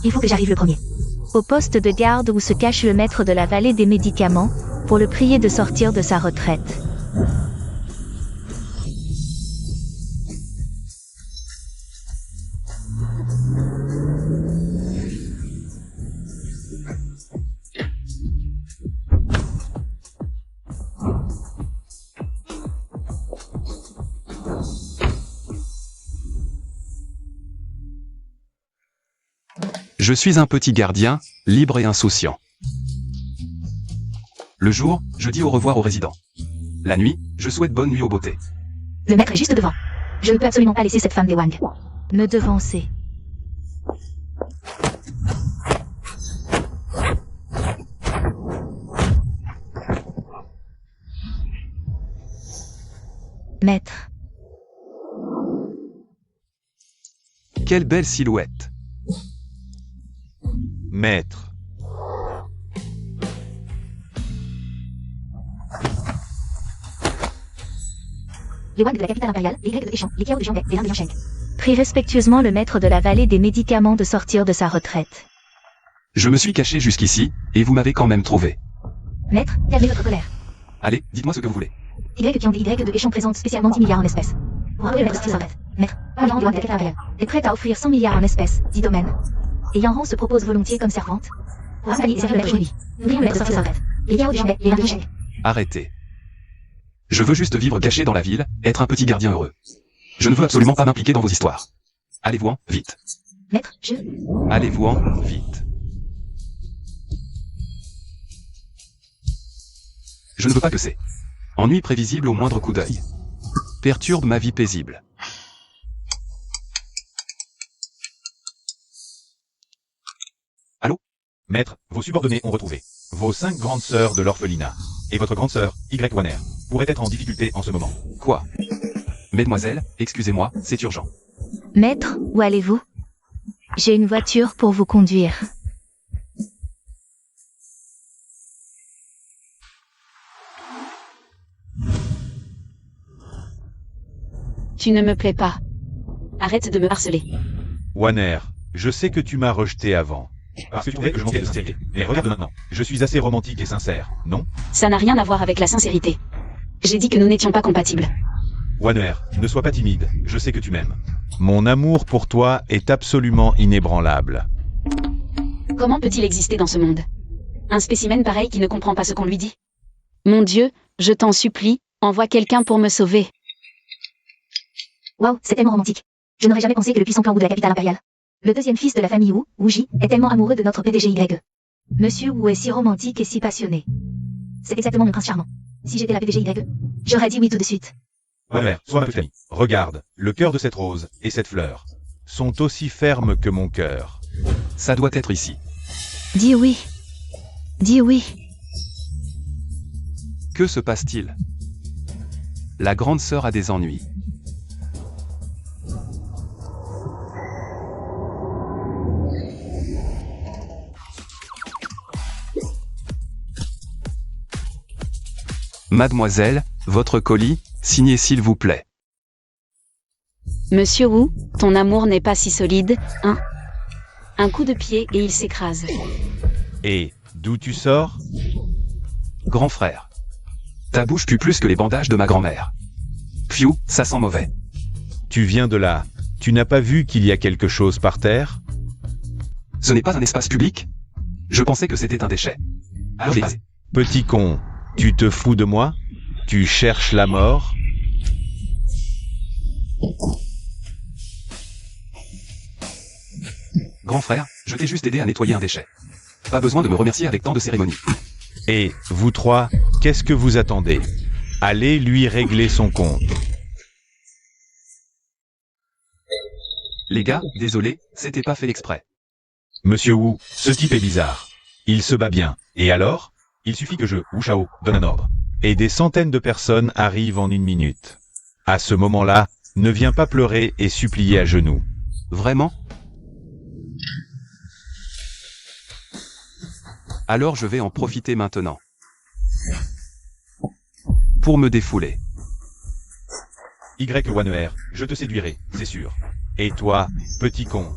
Il faut que j'arrive le premier. Au poste de garde où se cache le maître de la vallée des médicaments, pour le prier de sortir de sa retraite. Je suis un petit gardien, libre et insouciant. Le jour, je dis au revoir aux résidents. La nuit, je souhaite bonne nuit aux beautés. Le maître est juste devant. Je ne peux absolument pas laisser cette femme des Wang me devancer. Maître. Quelle belle silhouette. Maître. Les Wang de la capitale impériale, les Grecs de Échan, les Kiao de Jiangwei, les Lin de Yansheng. Prie respectueusement le maître de la vallée des médicaments de sortir de sa retraite. Je me suis caché jusqu'ici, et vous m'avez quand même trouvé. Maître, calmez votre colère. Allez, dites-moi ce que vous voulez. Y qui ont des Y de Échan présente spécialement 10 milliards en espèces. Pour rappeler le maître s'arrête. Maître, Yang de la capitale impériale, est prête à offrir 100 milliards en espèces, dit Domaine. Et Yang Hong se propose volontiers comme servante. Pour installer et servir le maître aujourd'hui. Nous prions le maître de sortir sa retraite. Les Kiao de Jiangwei, les Lin de Yansheng. Arrêtez. Je veux juste vivre caché dans la ville, être un petit gardien heureux. Je ne veux absolument pas m'impliquer dans vos histoires. Allez-vous-en, vite. Maître, Allez-vous-en, vite. Je ne veux pas que c'est. Ennui prévisible au moindre coup d'œil. Perturbe ma vie paisible. Allô? Maître, vos subordonnés ont retrouvé vos 5 grandes sœurs de l'orphelinat. Et votre grande sœur, Y. Wanner, pourrait être en difficulté en ce moment. Quoi? Mesdemoiselles, excusez-moi, c'est urgent. Maître, où allez-vous? J'ai une voiture pour vous conduire. Tu ne me plais pas. Arrête de me harceler. Wanner, je sais que tu m'as rejeté avant. Parce que tu trouvais que je manquais de sincérité. Mais regarde maintenant, je suis assez romantique et sincère, non? Ça n'a rien à voir avec la sincérité. J'ai dit que nous n'étions pas compatibles. Wanner, ne sois pas timide, je sais que tu m'aimes. Mon amour pour toi est absolument inébranlable. Comment peut-il exister dans ce monde? Un spécimen pareil qui ne comprend pas ce qu'on lui dit? Mon Dieu, je t'en supplie, envoie quelqu'un pour me sauver. Waouh, c'est tellement romantique. Je n'aurais jamais pensé que le puissant clan Wu de la capitale impériale, le deuxième fils de la famille Wu, Wu-Ji, est tellement amoureux de notre PDG Y. Monsieur Wu est si romantique et si passionné. C'est exactement mon prince charmant. Si j'étais la PDG Y, j'aurais dit oui tout de suite. Wanner, sois ma petite amie. Regarde, le cœur de cette rose et cette fleur sont aussi fermes que mon cœur. Ça doit être ici. Dis oui. Dis oui. Que se passe-t-il? La grande sœur a des ennuis. Mademoiselle, votre colis, signez s'il vous plaît. Monsieur Wu, ton amour n'est pas si solide, hein? Un coup de pied et il s'écrase. Et d'où tu sors? Grand frère. Ta bouche pue plus que les bandages de ma grand-mère. Pfiou, ça sent mauvais. Tu viens de là. Tu n'as pas vu qu'il y a quelque chose par terre? Ce n'est pas un espace public? Je pensais que c'était un déchet. Allez. Petit con, tu te fous de moi? Tu cherches la mort? Grand frère, je t'ai juste aidé à nettoyer un déchet. Pas besoin de me remercier avec tant de cérémonie. Et, vous trois, qu'est-ce que vous attendez? Allez lui régler son compte. Les gars, désolé, c'était pas fait exprès. Monsieur Wu, ce type est bizarre. Il se bat bien. Et alors? Il suffit que je, Wu Shao, donne un ordre. Et des centaines de personnes arrivent en 1 minute. À ce moment-là, ne viens pas pleurer et supplier à genoux. Vraiment? Alors je vais en profiter maintenant. Pour me défouler. Y. Wanner, je te séduirai, c'est sûr. Et toi, petit con,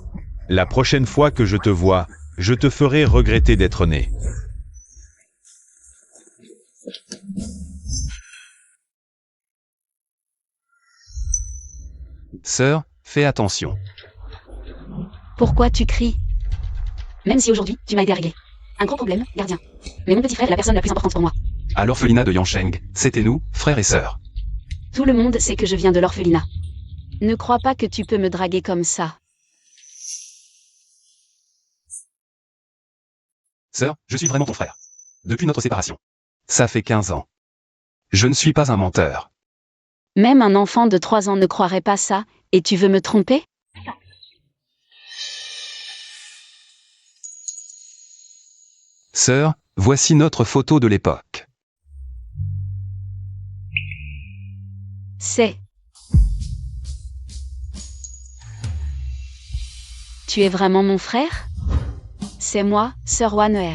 La prochaine fois que je te vois, je te ferai regretter d'être né. Sœur, fais attention. Pourquoi tu cries? Même si aujourd'hui, tu m'as aidé à régler un gros problème, gardien. Mais mon petit frère est la personne la plus importante pour moi. À l'orphelinat de Yansheng, c'était nous, frères et sœurs. Tout le monde sait que je viens de l'orphelinat. Ne crois pas que tu peux me draguer comme ça. Sœur, je suis vraiment ton frère. Depuis notre séparation. Ça fait 15 ans. Je ne suis pas un menteur. Même un enfant de 3 ans ne croirait pas ça, et tu veux me tromper? Sœur, voici notre photo de l'époque. C'est... Tu es vraiment mon frère? C'est moi, Sœur Wanner.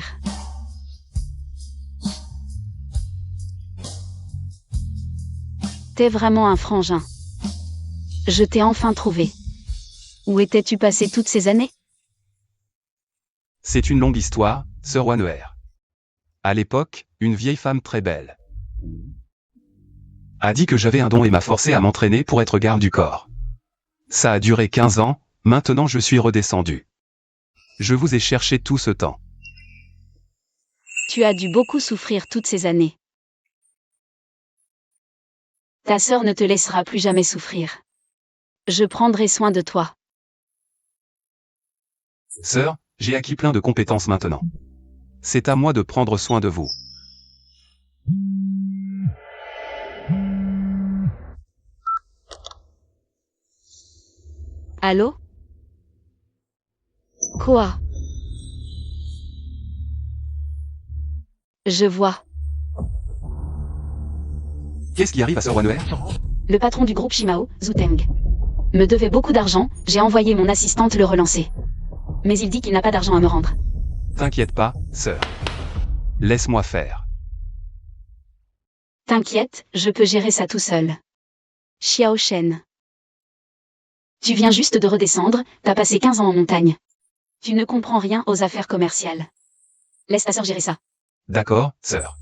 T'es vraiment un frangin. Je t'ai enfin trouvé. Où étais-tu passé toutes ces années? C'est une longue histoire, sœur Wanner. À l'époque, une vieille femme très belle a dit que j'avais un don et m'a forcé à m'entraîner pour être garde du corps. Ça a duré 15 ans, maintenant je suis redescendu. Je vous ai cherché tout ce temps. Tu as dû beaucoup souffrir toutes ces années. Ta sœur ne te laissera plus jamais souffrir. Je prendrai soin de toi. Sœur, j'ai acquis plein de compétences maintenant. C'est à moi de prendre soin de vous. Allô? Quoi? Je vois. Qu'est-ce qui arrive à sœur Wanner? Le patron du groupe Shimao, Zuteng, me devait beaucoup d'argent, j'ai envoyé mon assistante le relancer. Mais il dit qu'il n'a pas d'argent à me rendre. T'inquiète pas, sœur. Laisse-moi faire. T'inquiète, je peux gérer ça tout seul. Xiao Shen. Tu viens juste de redescendre, t'as passé 15 ans en montagne. Tu ne comprends rien aux affaires commerciales. Laisse ta sœur gérer ça. D'accord, sœur.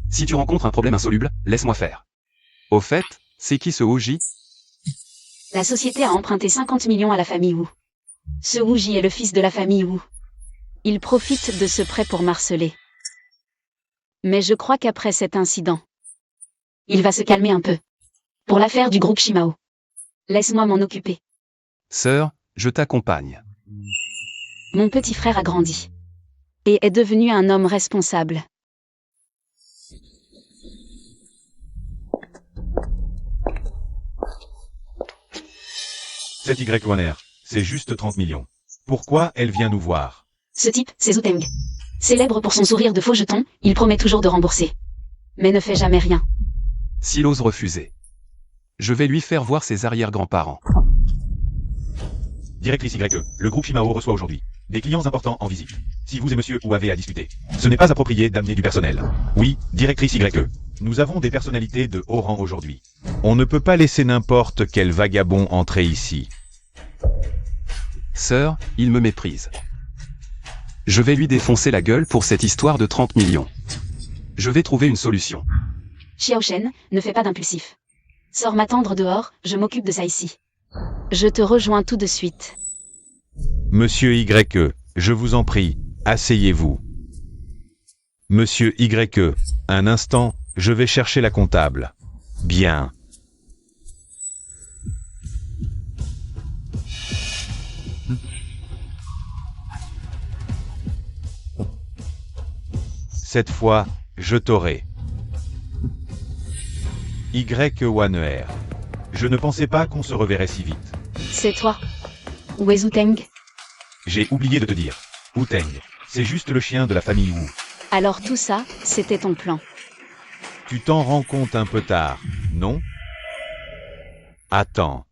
Si tu rencontres un problème insoluble, laisse-moi faire. Au fait, c'est qui ce Ouji? La société a emprunté 50 millions à la famille Wu. Ce Wuji est le fils de la famille Wu. Il profite de ce prêt pour marceler. Mais je crois qu'après cet incident, il va se calmer un peu. Pour l'affaire du groupe Shimao. Laisse-moi m'en occuper. Sœur, je t'accompagne. Mon petit frère a grandi. Et est devenu un homme responsable. Cette Y Wanner, c'est juste 30 millions. Pourquoi elle vient nous voir? Ce type, c'est Zuteng. Célèbre pour son sourire de faux jeton, il promet toujours de rembourser. Mais ne fait jamais rien. S'il ose refuser, je vais lui faire voir ses arrière-grands-parents. Directrice YE, le groupe Shimao reçoit aujourd'hui des clients importants en visite. Si vous et monsieur Wu avez à discuter, ce n'est pas approprié d'amener du personnel. Oui, directrice YE, nous avons des personnalités de haut rang aujourd'hui. On ne peut pas laisser n'importe quel vagabond entrer ici. Sœur, il me méprise. Je vais lui défoncer la gueule pour cette histoire de 30 millions. Je vais trouver une solution. Xiao Shen, ne fais pas d'impulsif. Sors m'attendre dehors, je m'occupe de ça ici. Je te rejoins tout de suite. Monsieur YE, je vous en prie, asseyez-vous. Monsieur YE, un instant, je vais chercher la comptable. Bien. Cette fois, je t'aurai. Y Wanner. Je ne pensais pas qu'on se reverrait si vite. C'est toi. Où est Zuteng? J'ai oublié de te dire. Wu Teng, c'est juste le chien de la famille Wu. Alors tout ça, c'était ton plan. Tu t'en rends compte un peu tard, non? Attends.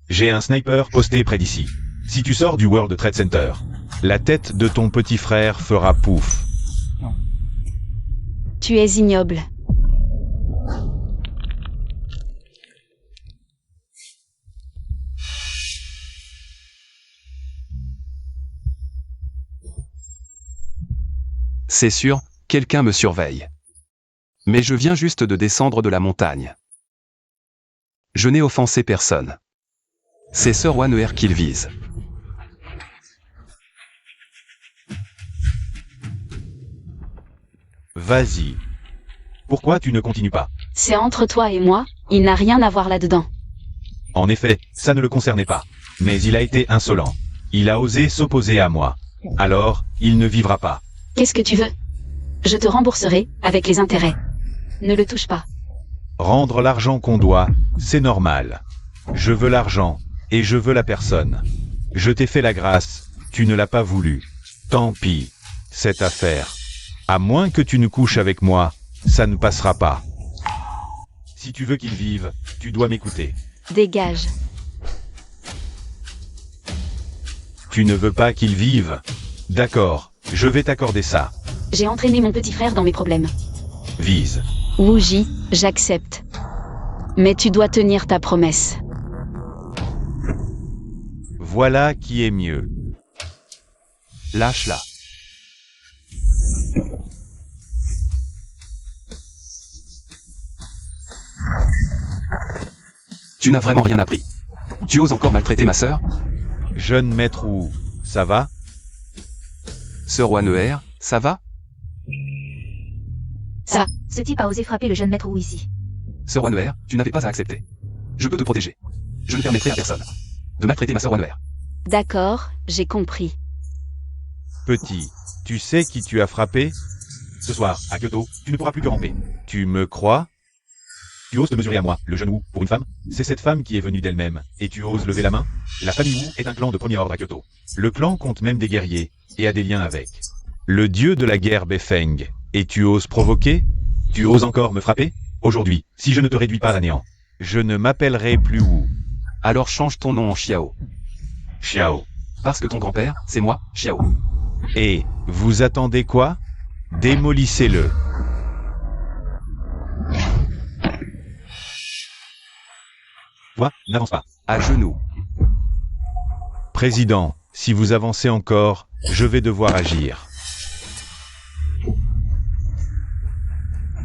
J'ai un sniper posté près d'ici. Si tu sors du World Trade Center, la tête de ton petit frère fera pouf. Tu es ignoble. C'est sûr, quelqu'un me surveille. Mais je viens juste de descendre de la montagne. Je n'ai offensé personne. C'est Sir Waneher qu'il vise. Vas-y. Pourquoi tu ne continues pas? C'est entre toi et moi, il n'a rien à voir là-dedans. En effet, ça ne le concernait pas. Mais il a été insolent. Il a osé s'opposer à moi. Alors, il ne vivra pas. Qu'est-ce que tu veux? Je te rembourserai, avec les intérêts. Ne le touche pas. Rendre l'argent qu'on doit, c'est normal. Je veux l'argent, et je veux la personne. Je t'ai fait la grâce, tu ne l'as pas voulu. Tant pis, cette affaire. À moins que tu ne couches avec moi, ça ne passera pas. Si tu veux qu'il vive, tu dois m'écouter. Dégage. Tu ne veux pas qu'il vive? D'accord, je vais t'accorder ça. J'ai entraîné mon petit frère dans mes problèmes. Vise. Wuji, j'accepte. Mais tu dois tenir ta promesse. Voilà qui est mieux. Lâche-la. Tu n'as vraiment rien appris. Tu oses encore maltraiter ma sœur? Jeune maître Wu, ça va? Sir Waneher, ça va? Ça, Ce type a osé frapper le jeune maître Wu ici. Sir Waneher, tu n'avais pas à accepter. Je peux te protéger. Je ne permettrai à personne de maltraiter ma sœur Waneher. d'accord, j'ai compris. Petit, tu sais qui tu as frappé? Ce soir, à Kyoto, tu ne pourras plus que ramper. Tu me crois? Tu oses te mesurer à moi, le jeune Wu, pour une femme? C'est cette femme qui est venue d'elle-même, et tu oses lever la main? La famille Wu est un clan de premier ordre à Kyoto. Le clan compte même des guerriers, et a des liens avec le dieu de la guerre Befeng. Et tu oses provoquer? Tu oses encore me frapper? Aujourd'hui, si je ne te réduis pas à néant, je ne m'appellerai plus Wu. Alors change ton nom en Xiao. Xiao. Parce que ton grand-père, c'est moi, Xiao. Et, vous attendez quoi? Démolissez-le. Toi, n'avance pas. À genoux. Président, si vous avancez encore, je vais devoir agir.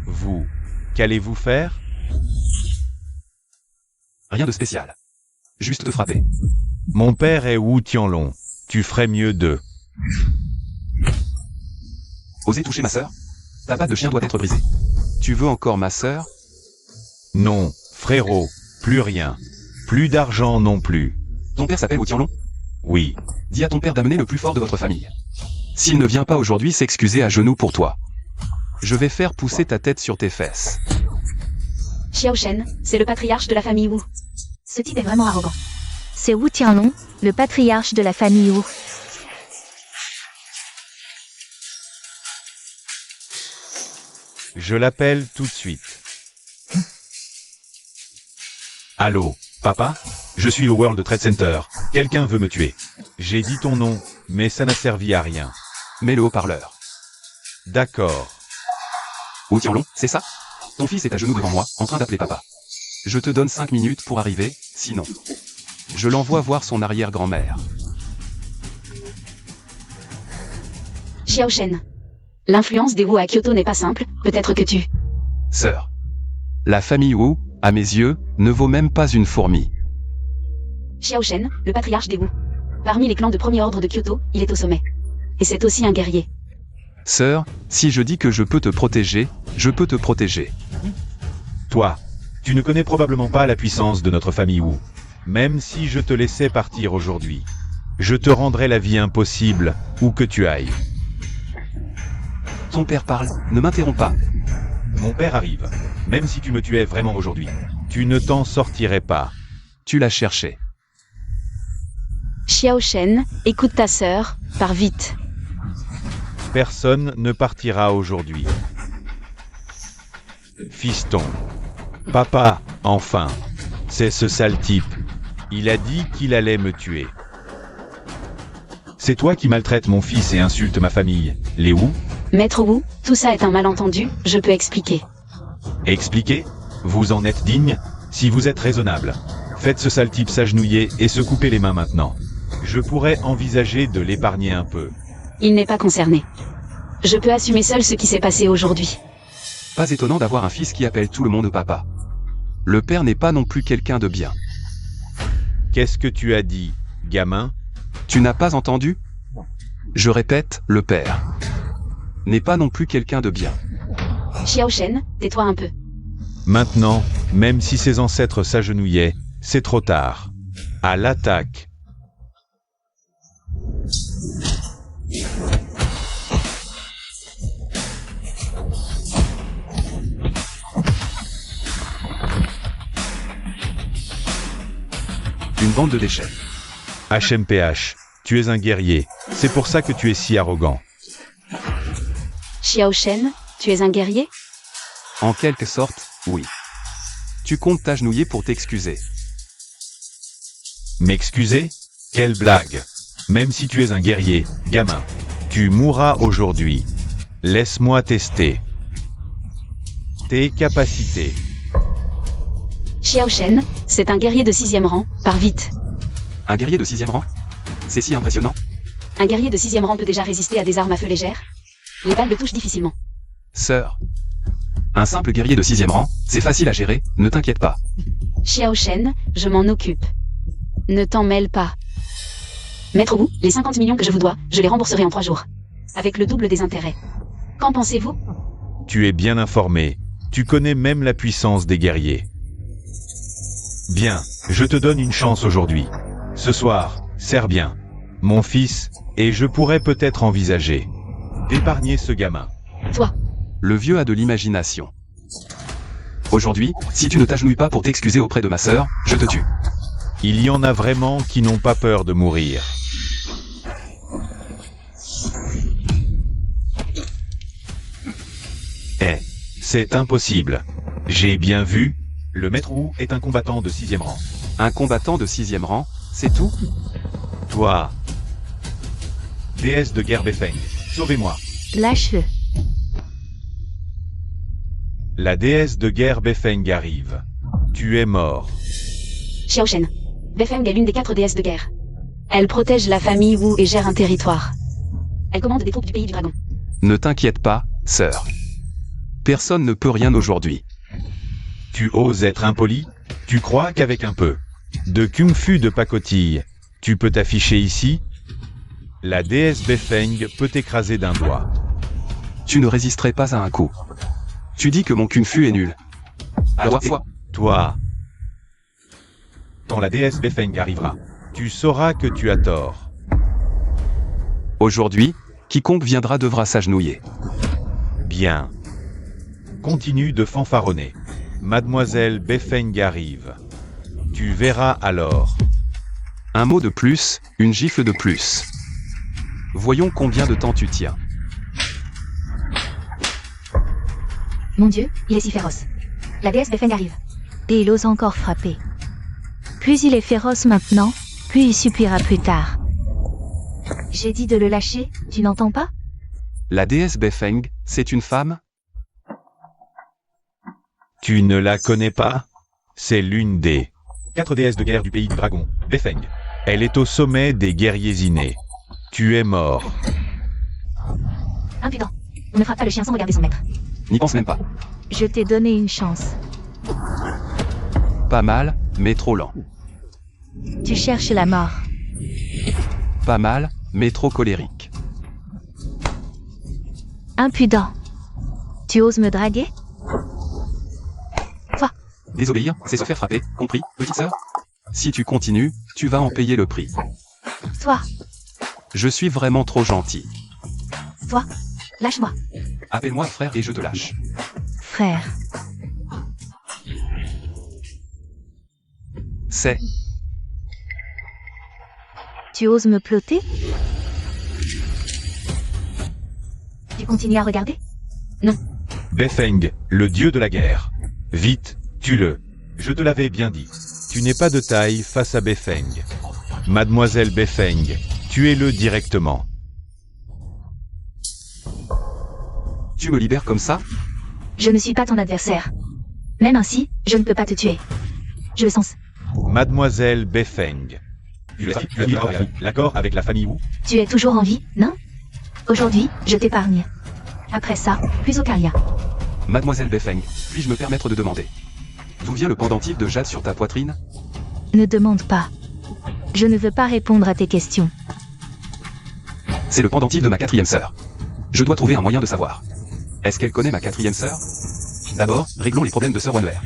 Vous, qu'allez-vous faire? Rien de spécial. Juste te frapper. Mon père est Wu Tianlong. Tu ferais mieux de... Oser toucher ma sœur? Ta patte de chien doit être brisée. Tu veux encore ma sœur? Non, frérot, plus rien. Plus d'argent non plus. Ton père s'appelle Wu Tianlong? Oui. Dis à ton père d'amener le plus fort de votre famille. S'il ne vient pas aujourd'hui s'excuser à genoux pour toi, je vais faire pousser ta tête sur tes fesses. Xiao Shen, c'est le patriarche de la famille Wu. Ce type est vraiment arrogant. C'est Wu Tianlong, le patriarche de la famille Wu. Je l'appelle tout de suite. Allô, papa? Je suis au World Trade Center. Quelqu'un veut me tuer. J'ai dit ton nom, mais ça n'a servi à rien. Mets le haut-parleur. D'accord. Wu Tianlong, c'est ça? Ton fils est à genoux devant moi, en train d'appeler papa. Je te donne 5 minutes pour arriver, sinon je l'envoie voir son arrière-grand-mère. Xiao Shen. L'influence des Wu à Kyoto n'est pas simple, peut-être que tu... Sœur. La famille Wu, à mes yeux, ne vaut même pas une fourmi. Xiao Shen, le patriarche des Wu. Parmi les clans de premier ordre de Kyoto, il est au sommet. Et c'est aussi un guerrier. Sœur, si je dis que je peux te protéger, je peux te protéger. Toi, tu ne connais probablement pas la puissance de notre famille Wu. Même si je te laissais partir aujourd'hui, je te rendrais la vie impossible, où que tu ailles. Ton père parle, ne m'interromps pas. Mon père arrive. Même si tu me tuais vraiment aujourd'hui, tu ne t'en sortirais pas. Tu l'as cherché. Xiao Shen, écoute ta sœur, pars vite. Personne ne partira aujourd'hui. Fiston. Papa, enfin. C'est ce sale type. Il a dit qu'il allait me tuer. C'est toi qui maltraites mon fils et insultes ma famille, les Wu? Maître Wu, tout ça est un malentendu, je peux expliquer. Expliquez? Vous en êtes digne? Si vous êtes raisonnable, faites ce sale type s'agenouiller et se couper les mains maintenant. Je pourrais envisager de l'épargner un peu. Il n'est pas concerné. Je peux assumer seul ce qui s'est passé aujourd'hui. Pas étonnant d'avoir un fils qui appelle tout le monde papa. Le père n'est pas non plus quelqu'un de bien. Qu'est-ce que tu as dit, gamin? Tu n'as pas entendu? Je répète, le père n'est pas non plus quelqu'un de bien. Xiao Shen, tais-toi un peu. Maintenant, même si ses ancêtres s'agenouillaient, c'est trop tard. À l'attaque. Une bande de déchets. HMPH, tu es un guerrier. C'est pour ça que tu es si arrogant. Xiao Shen, tu es un guerrier? En quelque sorte, oui. Tu comptes t'agenouiller pour t'excuser. M'excuser? Quelle blague! Même si tu es un guerrier, gamin, tu mourras aujourd'hui. Laisse-moi tester tes capacités. Xiao Shen, c'est un guerrier de 6e rang, pars vite. Un guerrier de 6e rang? C'est si impressionnant. Un guerrier de 6e rang peut déjà résister à des armes à feu légères? Les balles le touchent difficilement. Sœur. Un simple guerrier de 6e rang, c'est facile à gérer, ne t'inquiète pas. Xiao Shen, je m'en occupe. Ne t'en mêle pas. Maître Wu, les 50 millions que je vous dois, je les rembourserai en 3 jours. Avec le double des intérêts. Qu'en pensez-vous? Tu es bien informé. Tu connais même la puissance des guerriers. Bien, je te donne une chance aujourd'hui. Ce soir, serre bien, mon fils, et je pourrais peut-être envisager d'épargner ce gamin. Toi. Le vieux a de l'imagination. Aujourd'hui, si tu ne t'agenouilles pas pour t'excuser auprès de ma sœur, je te tue. Il y en a vraiment qui n'ont pas peur de mourir. C'est impossible. J'ai bien vu. Le maître Wu est un combattant de 6e rang. Un combattant de 6e rang, c'est tout? Toi, déesse de guerre Befeng, sauvez-moi. Lâche-le. La déesse de guerre Befeng arrive. Tu es mort. Xiao Shen. Befeng est l'une des 4 déesses de guerre. Elle protège la famille Wu et gère un territoire. Elle commande des troupes du pays du dragon. Ne t'inquiète pas, sœur. Personne ne peut rien aujourd'hui. Tu oses être impoli? Tu crois qu'avec un peu de kung-fu de pacotille, tu peux t'afficher ici? La déesse Befeng peut t'écraser d'un doigt. Tu ne résisterais pas à un coup. Tu dis que mon kung-fu est nul. Alors toi, quand la déesse Befeng arrivera, tu sauras que tu as tort. Aujourd'hui, quiconque viendra devra s'agenouiller. Bien. Continue de fanfaronner. Mademoiselle Befeng arrive. Tu verras alors. Un mot de plus, une gifle de plus. Voyons combien de temps tu tiens. Mon Dieu, il est si féroce. La déesse Befeng arrive. Et il ose encore frapper. Plus il est féroce maintenant, plus il suppliera plus tard. J'ai dit de le lâcher, tu n'entends pas? La déesse Befeng, c'est une femme? Tu ne la connais pas? C'est l'une des 4 déesses de guerre du pays du dragon, Befeng. Elle est au sommet des guerriers innés. Tu es mort. Impudent. On ne frappe pas le chien sans regarder son maître. N'y pense même pas. Je t'ai donné une chance. Pas mal, mais trop lent. Tu cherches la mort. Pas mal, mais trop colérique. Impudent. Tu oses me draguer? Désobéir, c'est se faire frapper, compris, petite sœur? Si tu continues, tu vas en payer le prix. Toi, Je suis vraiment trop gentil. toi, lâche-moi. Appelle-moi frère et je te lâche. Frère. C'est... Tu oses me ploter? Tu continues à regarder? Befeng, le dieu de la guerre. Vite, tue-le. Je te l'avais bien dit. Tu n'es pas de taille face à Befeng. Mademoiselle Befeng, tuez-le directement. Tu me libères comme ça? Je ne suis pas ton adversaire. Même ainsi, je ne peux pas te tuer. Je le sens. Mademoiselle Befeng. Tu as l'accord avec la famille Wu? Tu es toujours en vie, non? Aujourd'hui, je t'épargne. Après ça, plus aucun lien. Mademoiselle Befeng, puis-je me permettre de demander? D'où vient le pendentif de jade sur ta poitrine? Ne demande pas. Je ne veux pas répondre à tes questions. C'est le pendentif de ma 4e sœur. Je dois trouver un moyen de savoir. Est-ce qu'elle connaît ma 4e sœur? D'abord, réglons les problèmes de sœur Waner.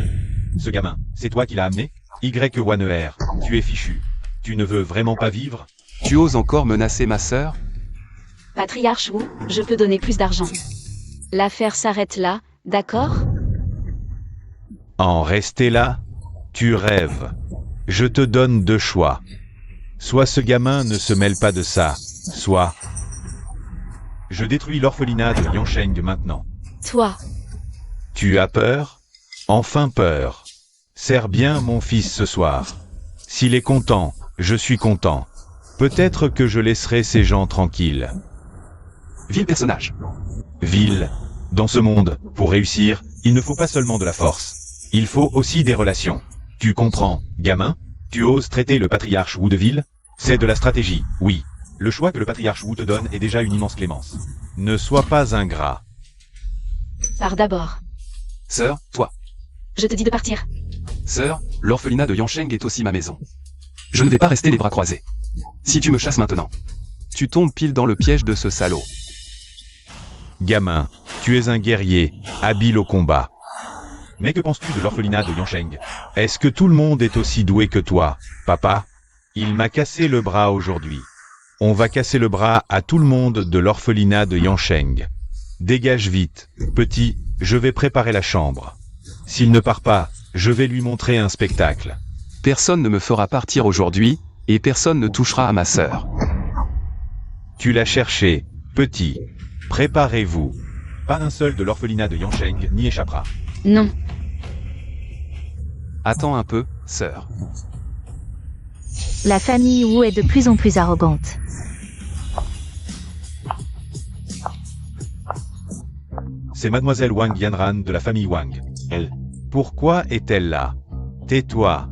Ce gamin, c'est toi qui l'as amené? Waner, tu es fichu. Tu ne veux vraiment pas vivre? Tu oses encore menacer ma sœur? Patriarche Wu, je peux donner plus d'argent. L'affaire s'arrête là, d'accord? En rester là? Tu rêves. Je te donne 2 choix. Soit ce gamin ne se mêle pas de ça, soit... Je détruis l'orphelinat de Yongsheng maintenant. Toi, Tu as peur? Enfin peur. Serre bien mon fils ce soir. S'il est content, je suis content. Peut-être que je laisserai ces gens tranquilles. Vil personnage. Vil. Dans ce monde, pour réussir, il ne faut pas seulement de la force. Il faut aussi des relations. Tu comprends, gamin? Tu oses traiter le patriarche Wu de vil? C'est de la stratégie, oui. Le choix que le patriarche Wu te donne est déjà une immense clémence. Ne sois pas ingrat. pars d'abord. Sœur, toi. Je te dis de partir. Sœur, l'orphelinat de Yongsheng est aussi ma maison. Je ne vais pas rester les bras croisés. Si tu me chasses maintenant, tu tombes pile dans le piège de ce salaud. Gamin, tu es un guerrier, habile au combat. Mais que penses-tu de l'orphelinat de Yongsheng? Est-ce que tout le monde est aussi doué que toi, papa? Il m'a cassé le bras aujourd'hui. On va casser le bras à tout le monde de l'orphelinat de Yongsheng. Dégage vite, petit, je vais préparer la chambre. S'il ne part pas, je vais lui montrer un spectacle. Personne ne me fera partir aujourd'hui, et personne ne touchera à ma sœur. Tu l'as cherché, petit. Préparez-vous. Pas un seul de l'orphelinat de Yongsheng n'y échappera. Non. Attends un peu, sœur. La famille Wu est de plus en plus arrogante. C'est mademoiselle Wang Yanran de la famille Wang. Elle. Pourquoi est-elle là? Tais-toi.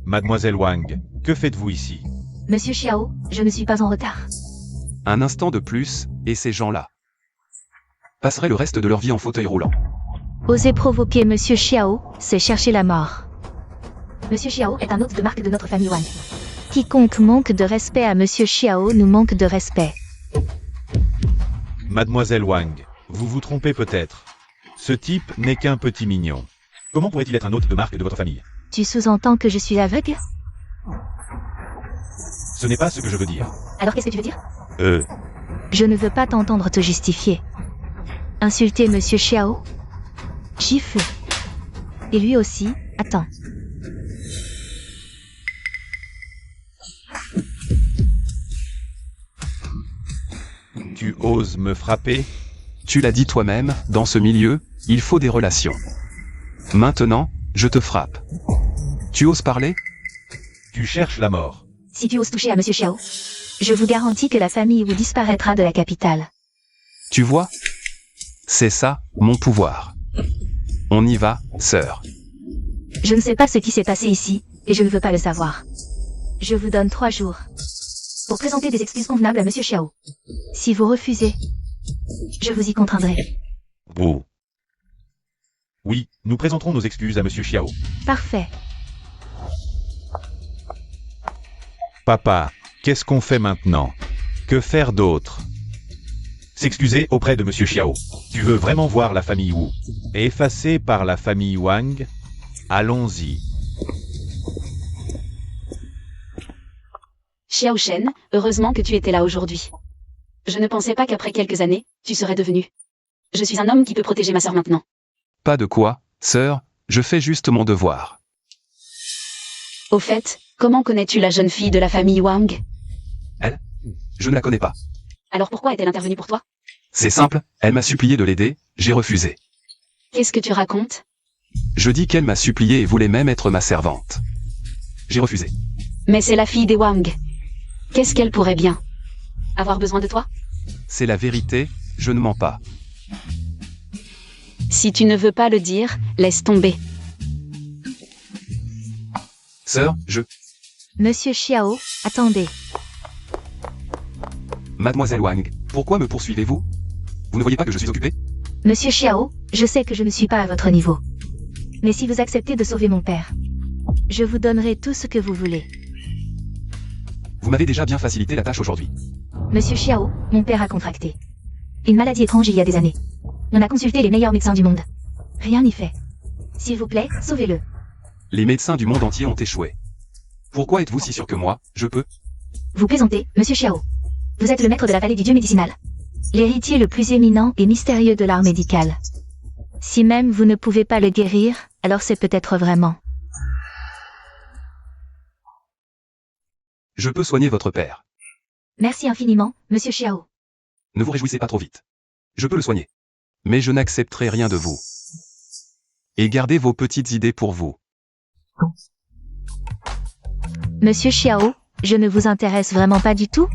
Mademoiselle Wang, que faites-vous ici? Monsieur Xiao, je ne suis pas en retard. Un instant de plus, et ces gens-là passeraient le reste de leur vie en fauteuil roulant. Oser provoquer Monsieur Xiao, c'est chercher la mort. Monsieur Xiao est un hôte de marque de notre famille Wang. Quiconque manque de respect à Monsieur Xiao nous manque de respect. Mademoiselle Wang, vous vous trompez peut-être. Ce type n'est qu'un petit mignon. Comment pourrait-il être un hôte de marque de votre famille? Tu sous-entends que je suis aveugle? Ce n'est pas ce que je veux dire. Alors qu'est-ce que tu veux dire? Je ne veux pas t'entendre te justifier. Insulter Monsieur Xiao? Gifle. Et lui aussi, attends. Tu oses me frapper? Tu l'as dit toi-même, dans ce milieu, il faut des relations. Maintenant, je te frappe. Tu oses parler? Tu cherches la mort. Si tu oses toucher à Monsieur Xiao, Je vous garantis que la famille Wu disparaîtra de la capitale. Tu vois? C'est ça, mon pouvoir. On y va, sœur. je ne sais pas ce qui s'est passé ici, et je ne veux pas le savoir. Je vous donne 3 jours. Pour présenter des excuses convenables à Monsieur Xiao, Si vous refusez, je vous y contraindrai. Oh. Oui, nous présenterons nos excuses à Monsieur Xiao. parfait. Papa, qu'est-ce qu'on fait maintenant? Que faire d'autre? S'excuser auprès de Monsieur Xiao. Tu veux vraiment voir la famille Wu? Effacée par la famille Wang? Allons-y. Xiao Shen, heureusement que tu étais là aujourd'hui. Je ne pensais pas qu'après quelques années, tu serais devenu. Je suis un homme qui peut protéger ma sœur maintenant. Pas de quoi, sœur, je fais juste mon devoir. Au fait, comment connais-tu la jeune fille de la famille Wang? Je ne la connais pas. Alors pourquoi est-elle intervenue pour toi? C'est simple, elle m'a supplié de l'aider, j'ai refusé. Qu'est-ce que tu racontes? Je dis qu'elle m'a supplié et voulait même être ma servante. J'ai refusé. Mais c'est la fille des Wang. Qu'est-ce qu'elle pourrait bien avoir besoin de toi? C'est la vérité, je ne mens pas. Si tu ne veux pas le dire, laisse tomber. Sœur, Monsieur Xiao, attendez. Mademoiselle Wang, pourquoi me poursuivez-vous? Vous Vous ne voyez pas que je suis occupé? Monsieur Xiao, je sais que je ne suis pas à votre niveau. Mais si vous acceptez de sauver mon père, je vous donnerai tout ce que vous voulez. Vous m'avez déjà bien facilité la tâche aujourd'hui. Monsieur Xiao, mon père a contracté une maladie étrange il y a des années. On a consulté les meilleurs médecins du monde. Rien n'y fait. S'il vous plaît, sauvez-le. Les médecins du monde entier ont échoué. Pourquoi êtes-vous si sûr que moi, je peux? Vous plaisantez, Monsieur Xiao. Vous êtes le maître de la vallée du dieu médicinal. L'héritier le plus éminent et mystérieux de l'art médical. Si même vous ne pouvez pas le guérir, alors c'est peut-être vraiment. Je peux soigner votre père. Merci infiniment, Monsieur Xiao. Ne vous réjouissez pas trop vite. Je peux le soigner. Mais je n'accepterai rien de vous. Et gardez vos petites idées pour vous. Monsieur Xiao, je ne vous intéresse vraiment pas du tout?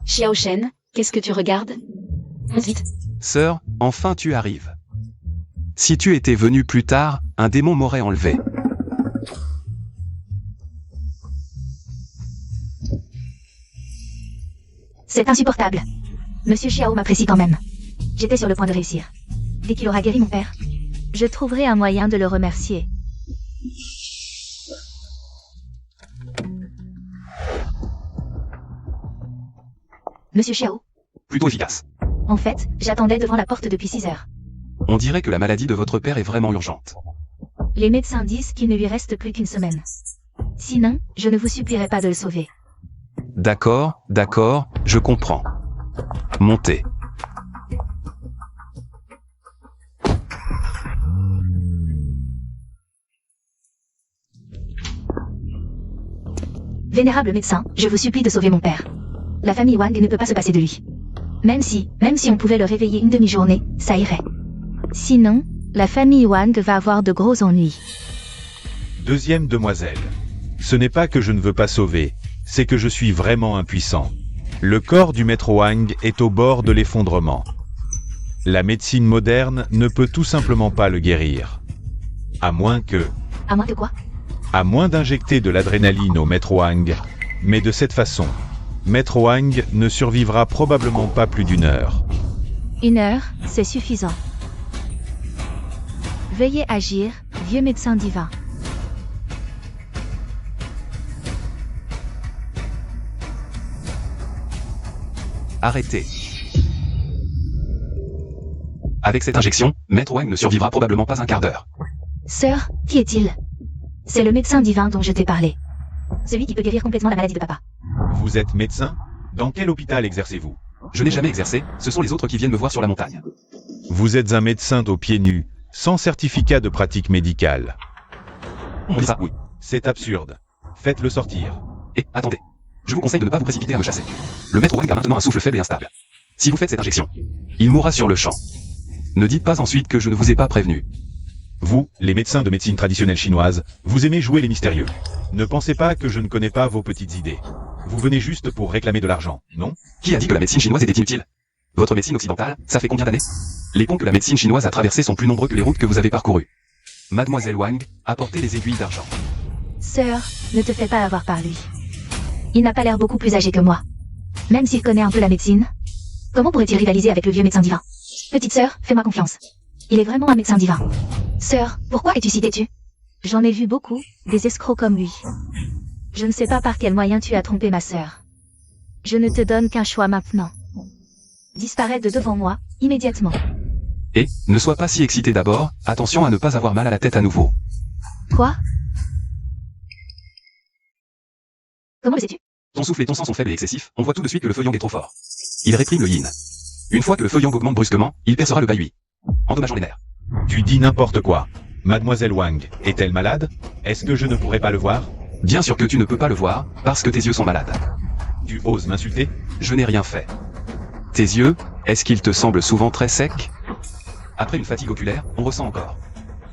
Xiao Shen, qu'est-ce que tu regardes? Vite. Sœur, enfin tu arrives. Si tu étais venu plus tard, un démon m'aurait enlevé. C'est insupportable. Monsieur Xiao m'apprécie quand même. J'étais sur le point de réussir. Dès qu'il aura guéri mon père. Je trouverai un moyen de le remercier. Monsieur Xiao. Plutôt efficace. En fait, j'attendais devant la porte depuis 6 heures. On dirait que la maladie de votre père est vraiment urgente. Les médecins disent qu'il ne lui reste plus qu'une semaine. Sinon, je ne vous supplierai pas de le sauver. D'accord, je comprends. Montez. Vénérable médecin, je vous supplie de sauver mon père. La famille Wang ne peut pas se passer de lui. Même si on pouvait le réveiller une demi-journée, ça irait. Sinon, la famille Wang va avoir de gros ennuis. Deuxième demoiselle. Ce n'est pas que je ne veux pas sauver, c'est que je suis vraiment impuissant. Le corps du maître Wang est au bord de l'effondrement. La médecine moderne ne peut tout simplement pas le guérir. À moins que... À moins que quoi? À moins d'injecter de l'adrénaline au maître Wang. Mais de cette façon, maître Wang ne survivra probablement pas plus d'1 heure. 1 heure, c'est suffisant. Veuillez agir, vieux médecin divin. Arrêtez. Avec cette injection, maître Wang ne survivra probablement pas un quart d'heure. Sœur, qui est-il? C'est le médecin divin dont je t'ai parlé. Celui qui peut guérir complètement la maladie de papa. Vous êtes médecin? Dans quel hôpital exercez-vous? Je n'ai jamais exercé, ce sont les autres qui viennent me voir sur la montagne. Vous êtes un médecin aux pieds nus, sans certificat de pratique médicale. On dit ça, oui. C'est absurde. Faites-le sortir. Et, attendez. Je vous conseille de ne pas vous précipiter à me chasser. Le maître Wang a maintenant un souffle faible et instable. Si vous faites cette injection, il mourra sur le champ. Ne dites pas ensuite que je ne vous ai pas prévenu. Vous, les médecins de médecine traditionnelle chinoise, vous aimez jouer les mystérieux. Ne pensez pas que je ne connais pas vos petites idées. Vous venez juste pour réclamer de l'argent, non? Qui a dit que la médecine chinoise était inutile? Votre médecine occidentale, ça fait combien d'années? Les ponts que la médecine chinoise a traversés sont plus nombreux que les routes que vous avez parcourues. Mademoiselle Wang, apportez les aiguilles d'argent. Sœur, ne te fais pas avoir par lui. Il n'a pas l'air beaucoup plus âgé que moi. Même s'il connaît un peu la médecine. Comment pourrait-il rivaliser avec le vieux médecin divin? Petite sœur, fais-moi confiance. Il est vraiment un médecin divin. Sœur, pourquoi es-tu si têtue? J'en ai vu beaucoup, des escrocs comme lui. Je ne sais pas par quel moyen tu as trompé ma sœur. Je ne te donne qu'un choix maintenant. Disparais de devant moi, immédiatement. Et, ne sois pas si excité d'abord, attention à ne pas avoir mal à la tête à nouveau. Quoi? Comment le sais-tu? Ton souffle et ton sang sont faibles et excessifs, on voit tout de suite que le feu yang est trop fort. Il réprime le yin. Une fois que le feu yang augmente brusquement, il percera le bahui, endommageant les nerfs. Tu dis n'importe quoi. Mademoiselle Wang, est-elle malade? Est-ce que je ne pourrais pas le voir? Bien sûr que tu ne peux pas le voir, parce que tes yeux sont malades. Tu oses m'insulter? Je n'ai rien fait. Tes yeux, est-ce qu'ils te semblent souvent très secs? Après une fatigue oculaire, on ressent encore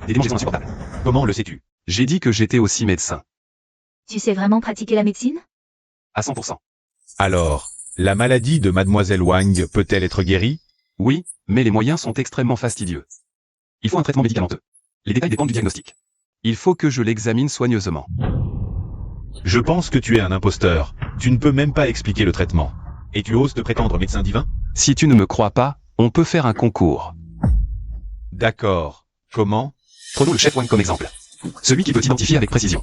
des démangeaisons insupportables. Comment le sais-tu? J'ai dit que j'étais aussi médecin. Tu sais vraiment pratiquer la médecine? À 100%. Alors, la maladie de Mademoiselle Wang peut-elle être guérie? Oui, mais les moyens sont extrêmement fastidieux. Il faut un traitement médicamenteux. Les détails dépendent du diagnostic. Il faut que je l'examine soigneusement. Je pense que tu es un imposteur. Tu ne peux même pas expliquer le traitement. Et tu oses te prétendre médecin divin? Si tu ne me crois pas, on peut faire un concours. D'accord. Comment? Prenons le chef Wang comme exemple. Celui qui peut identifier avec précision.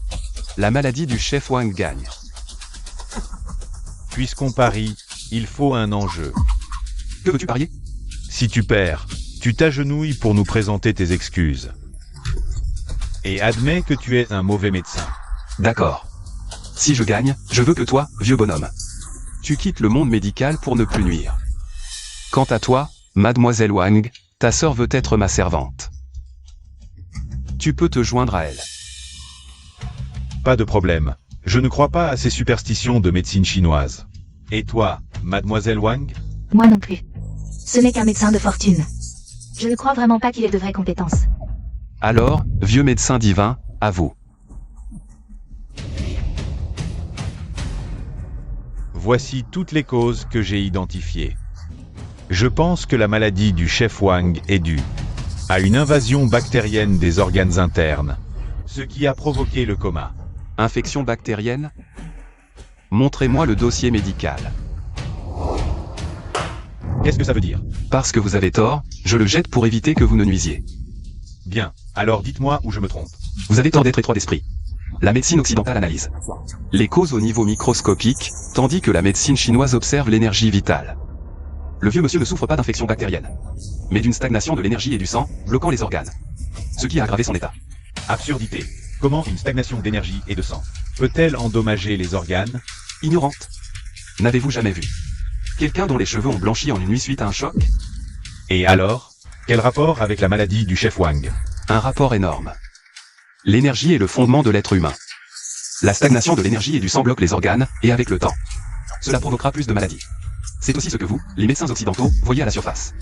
La maladie du chef Wang gagne. Puisqu'on parie, il faut un enjeu. Que veux-tu parier? Si tu perds, tu t'agenouilles pour nous présenter tes excuses. Et admets que tu es un mauvais médecin. D'accord. Si je gagne, je veux que toi, vieux bonhomme, tu quittes le monde médical pour ne plus nuire. Quant à toi, mademoiselle Wang, ta sœur veut être ma servante. Tu peux te joindre à elle. Pas de problème. Je ne crois pas à ces superstitions de médecine chinoise. Et toi, mademoiselle Wang? Moi non plus. Ce n'est qu'un médecin de fortune. Je ne crois vraiment pas qu'il ait de vraies compétences. Alors, vieux médecin divin, à vous. Voici toutes les causes que j'ai identifiées. Je pense que la maladie du chef Wang est due à une invasion bactérienne des organes internes, ce qui a provoqué le coma. Infection bactérienne? Montrez-moi le dossier médical. Qu'est-ce que ça veut dire? Parce que vous avez tort, je le jette pour éviter que vous ne nuisiez. Bien, alors dites-moi où je me trompe. Vous avez tort d'être étroit d'esprit. La médecine occidentale analyse les causes au niveau microscopique, tandis que la médecine chinoise observe l'énergie vitale. Le vieux monsieur ne souffre pas d'infection bactérienne, mais d'une stagnation de l'énergie et du sang, bloquant les organes. Ce qui a aggravé son état. Absurdité. Comment une stagnation d'énergie et de sang peut-elle endommager les organes? Ignorante. N'avez-vous jamais vu quelqu'un dont les cheveux ont blanchi en une nuit suite à un choc? Et alors? Quel rapport avec la maladie du chef Wang? Un rapport énorme. L'énergie est le fondement de l'être humain. La stagnation de l'énergie et du sang bloque les organes, et avec le temps, cela provoquera plus de maladies. C'est aussi ce que vous, les médecins occidentaux, voyez à la surface.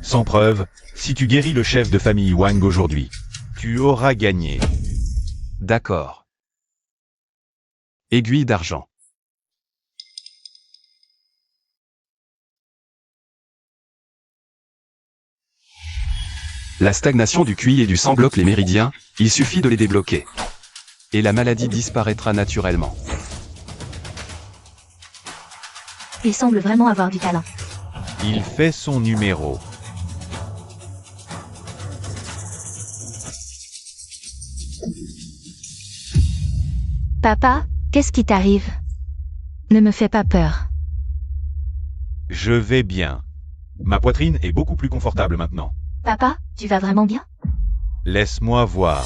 Sans preuve, si tu guéris le chef de famille Wang aujourd'hui, tu auras gagné. D'accord. Aiguille d'argent. La stagnation du QI et du sang bloque les méridiens, il suffit de les débloquer. Et la maladie disparaîtra naturellement. Il semble vraiment avoir du talent. Il fait son numéro. Papa, qu'est-ce qui t'arrive? Ne me fais pas peur. Je vais bien. Ma poitrine est beaucoup plus confortable maintenant. Papa, tu vas vraiment bien? Laisse-moi voir.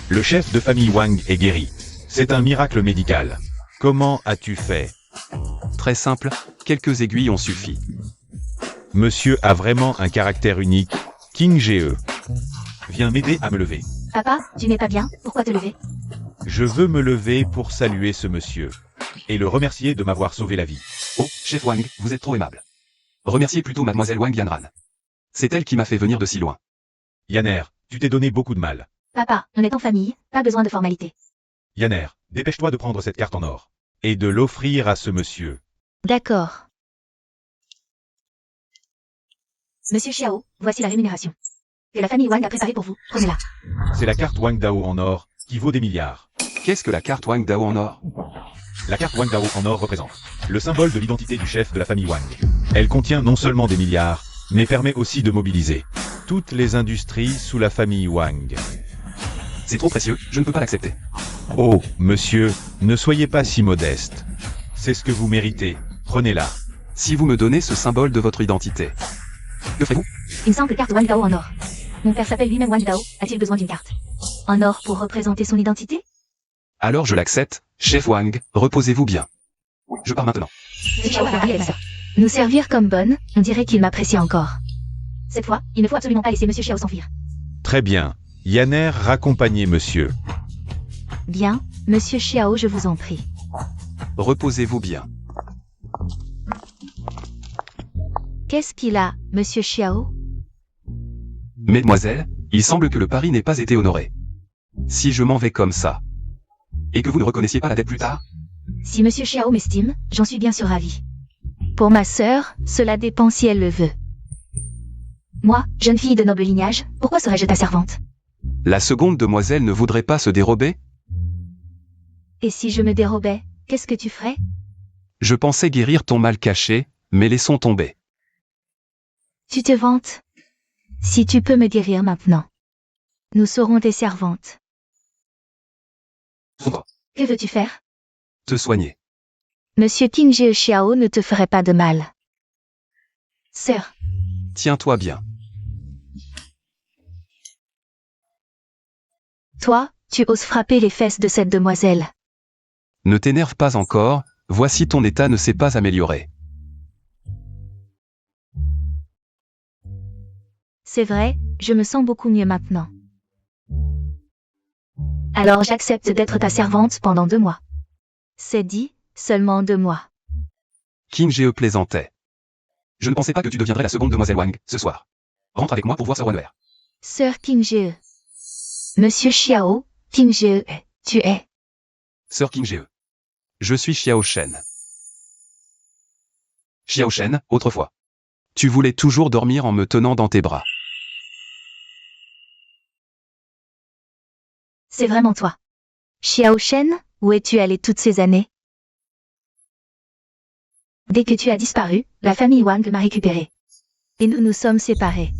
Le chef de famille Wang est guéri. C'est un miracle médical. Comment as-tu fait? Très simple, quelques aiguilles ont suffi. Monsieur a vraiment un caractère unique. King Ge. Viens m'aider à me lever. Papa, tu n'es pas bien? Pourquoi te lever? Je veux me lever pour saluer ce monsieur. Et le remercier de m'avoir sauvé la vie. Oh, chef Wang, vous êtes trop aimable. Remerciez plutôt mademoiselle Wang Yanran. C'est elle qui m'a fait venir de si loin. Yanner, tu t'es donné beaucoup de mal. Papa, on est en famille, pas besoin de formalités. Yanner, dépêche-toi de prendre cette carte en or. Et de l'offrir à ce monsieur. D'accord. Monsieur Xiao, voici la rémunération. Que la famille Wang a préparée pour vous, prenez-la. C'est la carte Wang Dao en or, qui vaut des milliards. Qu'est-ce que la carte Wang Dao en or? La carte Wang Dao en or représente le symbole de l'identité du chef de la famille Wang. Elle contient non seulement des milliards, mais permet aussi de mobiliser toutes les industries sous la famille Wang. C'est trop précieux, je ne peux pas l'accepter. Oh, monsieur, ne soyez pas si modeste. C'est ce que vous méritez, prenez-la. Si vous me donnez ce symbole de votre identité, que ferez-vous? Une simple carte Wang Dao en or. Mon père s'appelle lui-même Wang Dao, a-t-il besoin d'une carte? En or pour représenter son identité? Alors je l'accepte, chef Wang, reposez-vous bien. Je pars maintenant. Monsieur Xiao a parlé à ma sœur. Nous servir comme bonne, on dirait qu'il m'apprécie encore. Cette fois, il ne faut absolument pas laisser Monsieur Xiao s'enfuir. Très bien. Yanner, raccompagnez monsieur. Bien, monsieur Xiao, je vous en prie. Reposez-vous bien. Qu'est-ce qu'il a, monsieur Xiao? Mesdemoiselles, il semble que le pari n'ait pas été honoré. Si je m'en vais comme ça, et que vous ne reconnaissiez pas la dette plus tard? Si Monsieur Xiao m'estime, j'en suis bien sûr ravi. Pour ma sœur, cela dépend si elle le veut. Moi, jeune fille de noble lignage, pourquoi serais-je ta servante? La seconde demoiselle ne voudrait pas se dérober? Et si je me dérobais, qu'est-ce que tu ferais? Je pensais guérir ton mal caché, mais laissons tomber. Tu te vantes? Si tu peux me guérir maintenant. Nous serons tes servantes. Que veux-tu faire? Te soigner. Monsieur King Jie Xiao ne te ferait pas de mal. Sœur, Tiens-toi bien. Toi, tu oses frapper les fesses de cette demoiselle. Ne t'énerve pas encore, voici ton état ne s'est pas amélioré. C'est vrai, je me sens beaucoup mieux maintenant. alors j'accepte d'être ta servante pendant 2 mois. C'est dit, seulement 2 mois. Qin Jie plaisantait. Je ne pensais pas que tu deviendrais la seconde demoiselle Wang, ce soir. Rentre avec moi pour voir Sir Wanwer. Sœur King Jie. Monsieur Xiao, King Jie, tu es. Sœur Qin Jie. Je suis Xiao Shen. Xiao Shen, autrefois. Tu voulais toujours dormir en me tenant dans tes bras. C'est vraiment toi. Xiao Shen, où es-tu allé toutes ces années? Dès que tu as disparu, la famille Wang m'a récupéré. Et nous nous sommes séparés.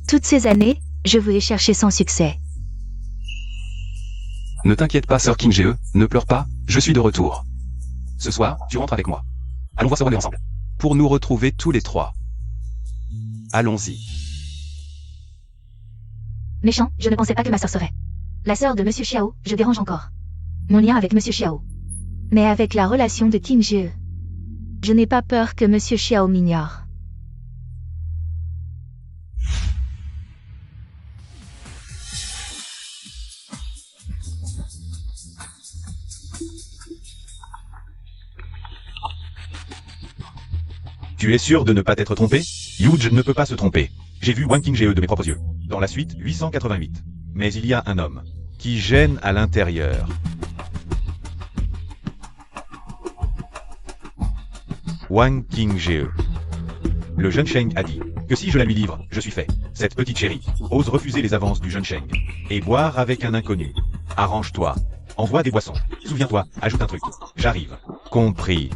Toutes ces années, je vous ai cherché sans succès. Ne t'inquiète pas Sœur Qin Jie, ne pleure pas, je suis de retour. Ce soir, tu rentres avec moi. Allons voir Sir Wanwer ensemble. Pour nous retrouver tous les 3. Allons-y. Méchant, je ne pensais pas que ma sœur serait. La sœur de Monsieur Xiao, je dérange encore. Mon lien avec Monsieur Xiao. Mais avec la relation de King Jie, je n'ai pas peur que Monsieur Xiao m'ignore. Tu es sûr de ne pas t'être trompé? Yuge ne peut pas se tromper. J'ai vu Wang King Jie de mes propres yeux. Dans la suite 888. Mais il y a un homme qui gêne à l'intérieur. Wang King Jie. Le jeune Sheng a dit que si je la lui livre, je suis fait. Cette petite chérie ose refuser les avances du jeune Sheng et boire avec un inconnu. Arrange-toi. Envoie des boissons. Souviens-toi, ajoute un truc. J'arrive. Compris.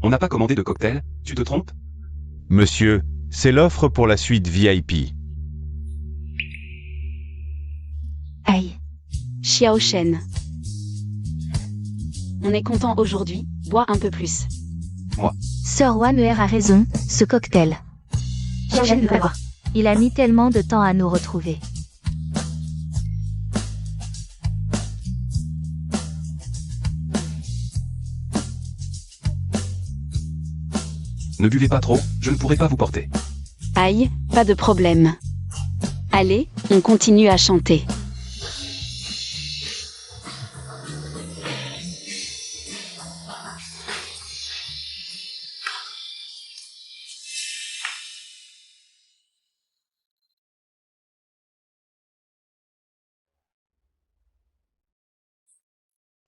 On n'a pas commandé de cocktail, tu te trompes? Monsieur, c'est l'offre pour la suite VIP. Aïe. Xiao Shen. On est content aujourd'hui, bois un peu plus. Sir Wanwer a raison, ce cocktail. Xiao Shen ne veut pas boire. Il a mis tellement de temps à nous retrouver. Ne buvez pas trop, je ne pourrai pas vous porter. Aïe, pas de problème. Allez, on continue à chanter.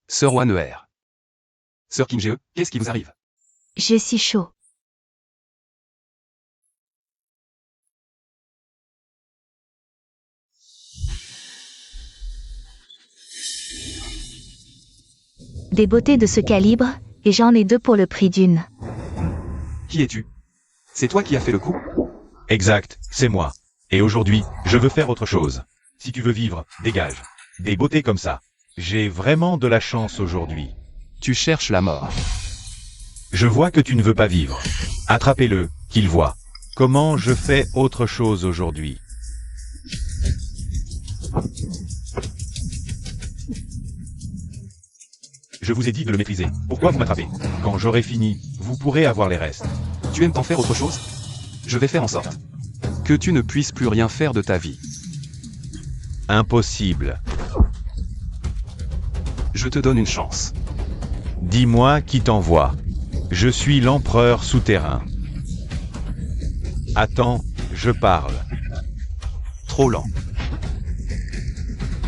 Sir Wanwer. Sœur Qin Jie, qu'est-ce qui vous arrive? J'ai si chaud. Des beautés de ce calibre, et j'en ai 2 pour le prix d'une. Qui es-tu? C'est toi qui as fait le coup? Exact, c'est moi. Et aujourd'hui, je veux faire autre chose. Si tu veux vivre, dégage. Des beautés comme ça. J'ai vraiment de la chance aujourd'hui. Tu cherches la mort. Je vois que tu ne veux pas vivre. Attrapez-le, qu'il voit. Comment je fais autre chose aujourd'hui? Je vous ai dit de le maîtriser. Pourquoi vous m'attrapez? Quand j'aurai fini, vous pourrez avoir les restes. Tu aimes t'en faire autre chose? Je vais faire en sorte que tu ne puisses plus rien faire de ta vie. Impossible. Je te donne une chance. Dis-moi qui t'envoie. Je suis l'empereur souterrain. Attends, je parle. Trop lent.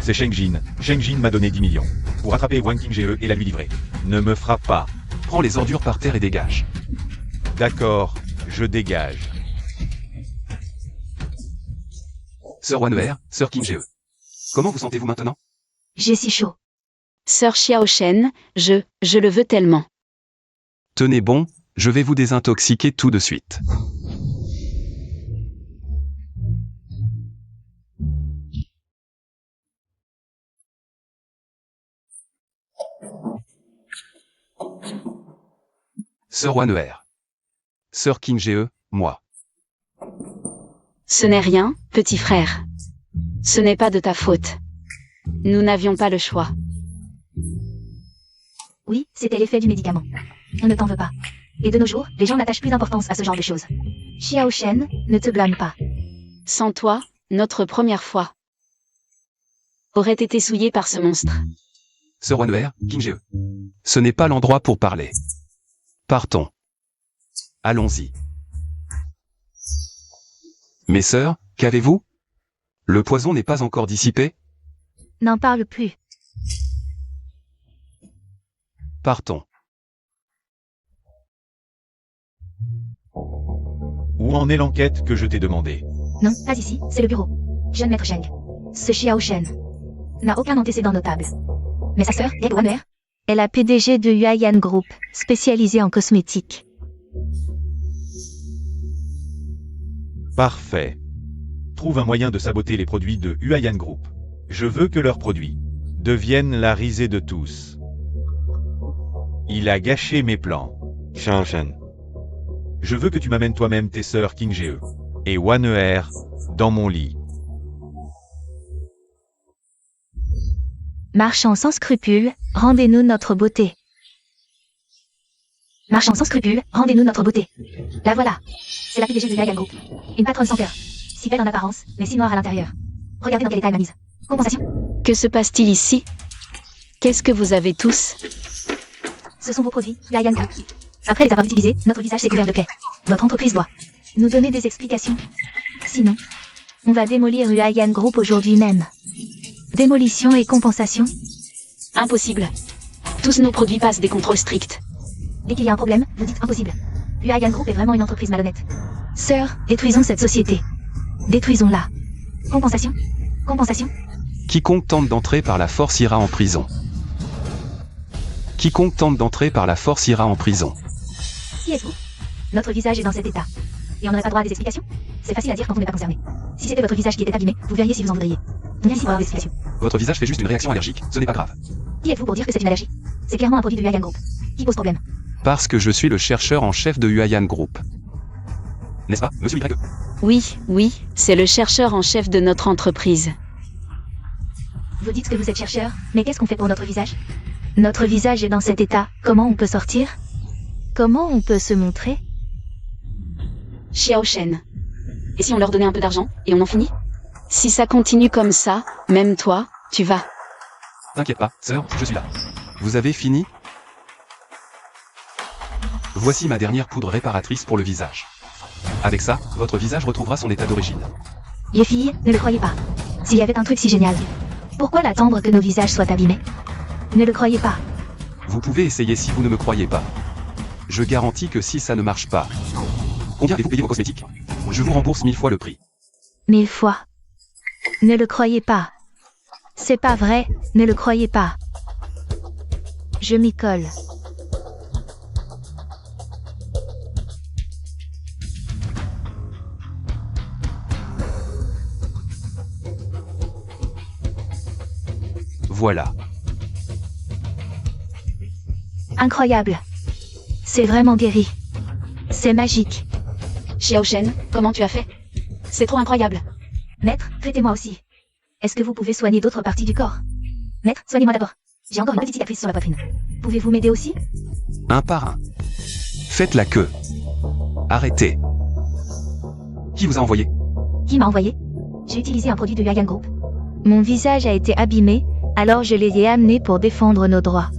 c'est Shengjin. Shengjin m'a donné 10 millions. Pour attraper Wang Qingzhe et la lui livrer. Ne me frappe pas. Prends les ordures par terre et dégage. D'accord, je dégage. Sœur Wan'er, Sœur Qingzhe. Comment vous sentez-vous maintenant? J'ai si chaud. Sœur Xiaoshen, je le veux tellement. Tenez bon, je vais vous désintoxiquer tout de suite. Sœur Wan'er. Sœur Qingzhe, moi. Ce n'est rien, petit frère. Ce n'est pas de ta faute. Nous n'avions pas le choix. Oui, c'était l'effet du médicament. On ne t'en veut pas. Et de nos jours, les gens n'attachent plus d'importance à ce genre de choses. Xiao Shen, ne te blâme pas. Sans toi, notre première fois aurait été souillée par ce monstre. Sœur Wan'er, Qingzhe. Ce n'est pas l'endroit pour parler. Partons. Allons-y. Mes sœurs, qu'avez-vous? Le poison n'est pas encore dissipé? N'en parle plus. Partons. Où en est l'enquête que je t'ai demandée? Non, pas ici, c'est le bureau. Jeune maître Sheng. Ce Xiao Shen n'a aucun antécédent notable. Mais sa sœur, Geg Wan'er, est la PDG de Huaiyan Group, spécialisée en cosmétiques. Parfait. Trouve un moyen de saboter les produits de Huaiyan Group. Je veux que leurs produits deviennent la risée de tous. Il a gâché mes plans. Xiaoshen. Je veux que tu m'amènes toi-même tes sœurs Qingzhe et Wan'er dans mon lit. Marchand sans scrupules, rendez-nous notre beauté. marchand sans scrupules, rendez-nous notre beauté. La voilà. C'est la PDG de Huaiyan Group. Une patronne sans cœur. Si belle en apparence, mais si noire à l'intérieur. Regardez dans quel état elle m'a mise. Compensation. Que se passe-t-il ici? Qu'est-ce que vous avez tous? Ce sont vos produits, Huaiyan Group. Après les avoir utilisés, notre visage s'est couvert de plaies. Votre entreprise doit Nous donner des explications. Sinon, on va démolir Huaiyan Group aujourd'hui même. Démolition et compensation. Impossible. Tous nos produits passent des contrôles stricts. Dès qu'il y a un problème, vous dites impossible. Huaiyan Group est vraiment une entreprise malhonnête. Sœur, détruisons cette société. Détruisons-la. Compensation. Compensation. Quiconque tente d'entrer par la force ira en prison. Quiconque tente d'entrer par la force ira en prison. Qui êtes-vous? Notre visage est dans cet état. Et on n'aurait pas droit à des explications? C'est facile à dire quand on n'est pas concerné. Si c'était votre visage qui était abîmé, vous verriez si vous en voudriez. On vient ici pour avoir des explications. Votre visage fait juste une réaction allergique, ce n'est pas grave. Qui êtes-vous pour dire que c'est une allergie? C'est clairement un produit de Huaiyan Group. Qui pose problème? Parce que je suis le chercheur en chef de Huaiyan Group. N'est-ce pas, monsieur Y? Oui, c'est le chercheur en chef de notre entreprise. Vous dites que vous êtes chercheur, mais qu'est-ce qu'on fait pour notre visage? Notre visage est dans cet état. Comment on peut sortir? Comment on peut se montrer? Xiaoshen. Et si on leur donnait un peu d'argent, et on en finit? Si ça continue comme ça, même toi, tu vas. T'inquiète pas, sœur, je suis là. Vous avez fini? Voici ma dernière poudre réparatrice pour le visage. Avec ça, votre visage retrouvera son état d'origine. Les filles, ne le croyez pas. S'il y avait un truc si génial, pourquoi l'attendre que nos visages soient abîmés? Ne le croyez pas. Vous pouvez essayer si vous ne me croyez pas. Je garantis que si ça ne marche pas... Combien avez-vous payé vos cosmétiques? Je vous rembourse 1000 fois le prix. 1000 fois. Ne le croyez pas. C'est pas vrai, ne le croyez pas. Je m'y colle. Voilà. Incroyable. C'est vraiment guéri. C'est magique. Xiaoshen, comment tu as fait? C'est trop incroyable. Maître, traitez-moi aussi. Est-ce que vous pouvez soigner d'autres parties du corps? Maître, soignez-moi d'abord. J'ai encore une petite cicatrice sur la poitrine. Pouvez-vous m'aider aussi? Un par un. Faites la queue. Arrêtez. Qui vous a envoyé? Qui m'a envoyé? J'ai utilisé un produit de Huaiyan Group. Mon visage a été abîmé, alors je les ai amenés pour défendre nos droits.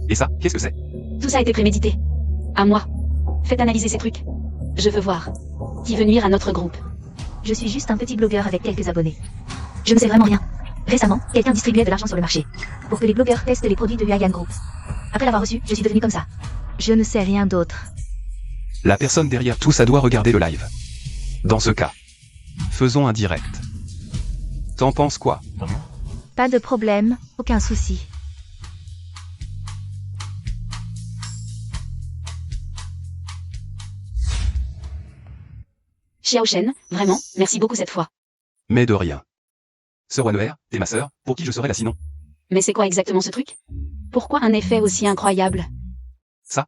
Et ça, qu'est-ce que c'est? Tout ça a été prémédité. À moi. Faites analyser ces trucs. Je veux voir. Qui veut nuire à notre groupe? Je suis juste un petit blogueur avec quelques abonnés. Je ne sais vraiment rien. Récemment, quelqu'un distribuait de l'argent sur le marché pour que les blogueurs testent les produits de Huayan Group. Après l'avoir reçu, je suis devenu comme ça. Je ne sais rien d'autre. La personne derrière tout ça doit regarder le live. Dans ce cas, faisons un direct. T'en penses quoi? Pas de problème, aucun souci. Xiao Shen, vraiment, merci beaucoup cette fois. Mais de rien. Sœur Wanner, t'es ma sœur, pour qui je serais là sinon? Mais c'est quoi exactement ce truc? Pourquoi un effet aussi incroyable? Ça?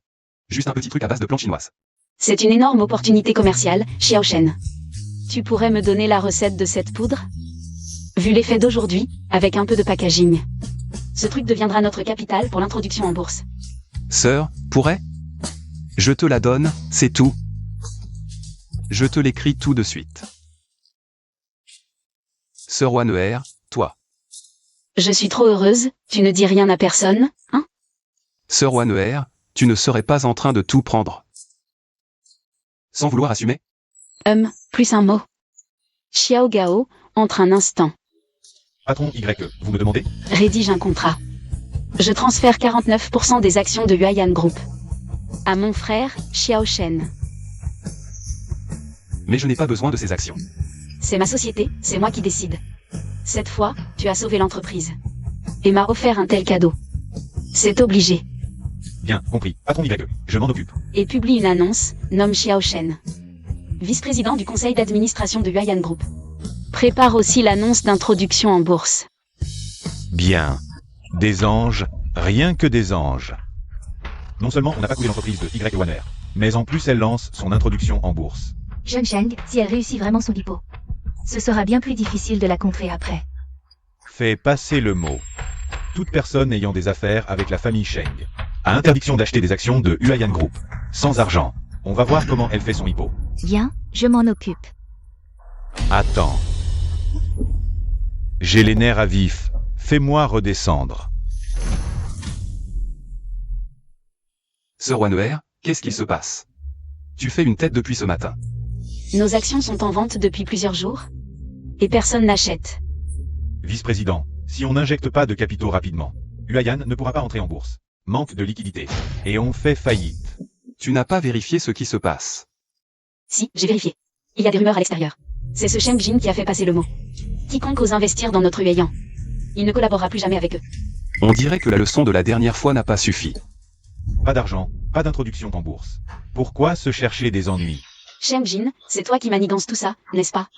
Juste un petit truc à base de plantes chinoises. C'est une énorme opportunité commerciale, Xiao Shen. Tu pourrais me donner la recette de cette poudre? Vu l'effet d'aujourd'hui, avec un peu de packaging. Ce truc deviendra notre capital pour l'introduction en bourse. Sœur, pourrais? Je te la donne, c'est tout. Je te l'écris tout de suite. Sœur Wanner, toi. Je suis trop heureuse, tu ne dis rien à personne, hein? Sœur Wanner, tu ne serais pas en train de tout prendre. Sans vouloir assumer? Plus un mot. Xiao Gao, entre un instant. Patron Y, vous me demandez? Rédige un contrat. Je transfère 49% des actions de Huayan Group. À mon frère, Xiao Shen. Mais je n'ai pas besoin de ces actions. C'est ma société, c'est moi qui décide. Cette fois, tu as sauvé l'entreprise. Et m'a offert un tel cadeau. C'est obligé. Bien, compris. Patron Y, je m'en occupe. Et publie une annonce, nomme Xiao Shen. Vice-président du conseil d'administration de Huayan Group. Prépare aussi l'annonce d'introduction en bourse. Bien. Des anges, rien que des anges. Non seulement on n'a pas coulé l'entreprise de Y Wanner, mais en plus elle lance son introduction en bourse. Jeune Sheng, si elle réussit vraiment son lipo, ce sera bien plus difficile de la contrer après. Fais passer le mot. Toute personne ayant des affaires avec la famille Sheng a interdiction d'acheter des actions de Huayan Group. Sans argent. On va voir comment elle fait son hippo. Bien, je m'en occupe. Attends. J'ai les nerfs à vif. Fais-moi redescendre. Sœur Wanner, qu'est-ce qui se passe? Tu fais une tête depuis ce matin. Nos actions sont en vente depuis plusieurs jours. Et personne n'achète. Vice-président, si on n'injecte pas de capitaux rapidement, Huayan ne pourra pas entrer en bourse. Manque de liquidité. Et on fait faillite. Tu n'as pas vérifié ce qui se passe. Si, j'ai vérifié. Il y a des rumeurs à l'extérieur. C'est ce Sheng Jin qui a fait passer le mot. Quiconque ose investir dans notre Huayan, il ne collaborera plus jamais avec eux. On dirait que la leçon de la dernière fois n'a pas suffi. Pas d'argent, pas d'introduction en bourse. Pourquoi se chercher des ennuis? Sheng Jin, c'est toi qui manigances tout ça, n'est-ce pas?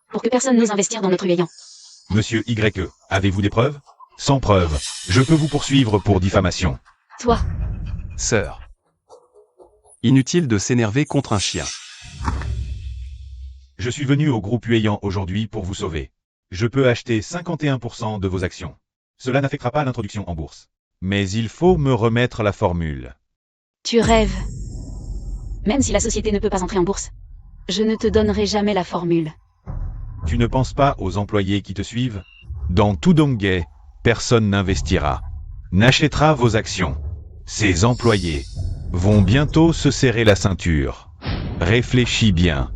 Pour que personne n'ose investir dans notre Huayan. Monsieur Y, avez-vous des preuves? Sans preuves, je peux vous poursuivre pour diffamation. Toi, Sœur. Inutile de s'énerver contre un chien. Je suis venu au groupe Huayan aujourd'hui pour vous sauver. Je peux acheter 51% de vos actions. Cela n'affectera pas l'introduction en bourse. Mais il faut me remettre la formule. tu rêves. Même si la société ne peut pas entrer en bourse, je ne te donnerai jamais la formule. Tu ne penses pas aux employés qui te suivent? Dans tout Donghae, personne n'investira. N'achètera vos actions. Ces employés vont bientôt se serrer la ceinture. Réfléchis bien.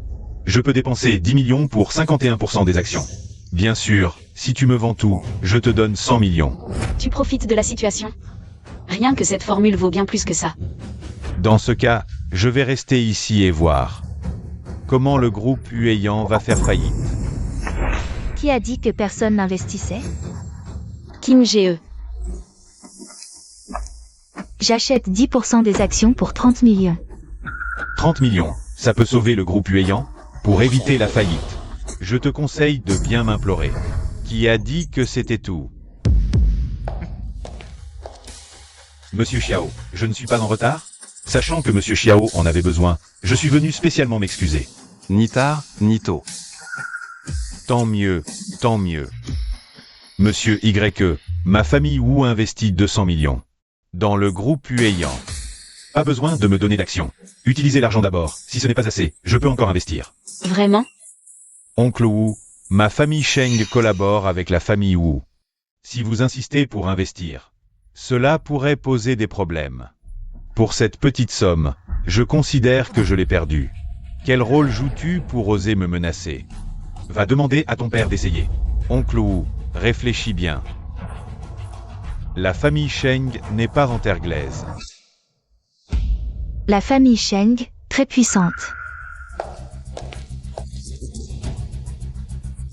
Je peux dépenser 10 millions pour 51% des actions. Bien sûr, si tu me vends tout, je te donne 100 millions. Tu profites de la situation. Rien que cette formule vaut bien plus que ça. Dans ce cas, je vais rester ici et voir comment le groupe Huayan va faire faillite. Qui a dit que personne n'investissait? Kim Ge. J'achète 10% des actions pour 30 millions. 30 millions, ça peut sauver le groupe Huayan pour éviter la faillite. Je te conseille de bien m'implorer. Qui a dit que c'était tout? Monsieur Xiao, je ne suis pas en retard? Sachant que Monsieur Xiao en avait besoin, je suis venu spécialement m'excuser. Ni tard, ni tôt. Tant mieux, tant mieux. Monsieur Y, ma famille Wu investit 200 millions. Dans le groupe Huayan. Pas besoin de me donner d'actions. Utilisez l'argent d'abord. Si ce n'est pas assez, je peux encore investir. Vraiment? Oncle Wu, ma famille Sheng collabore avec la famille Wu. Si vous insistez pour investir, cela pourrait poser des problèmes. Pour cette petite somme, je considère que je l'ai perdue. Quel rôle joues-tu pour oser me menacer? Va demander à ton père d'essayer. Oncle Wu, Réfléchis bien. La famille Sheng n'est pas renterglaise. La famille Sheng, très puissante.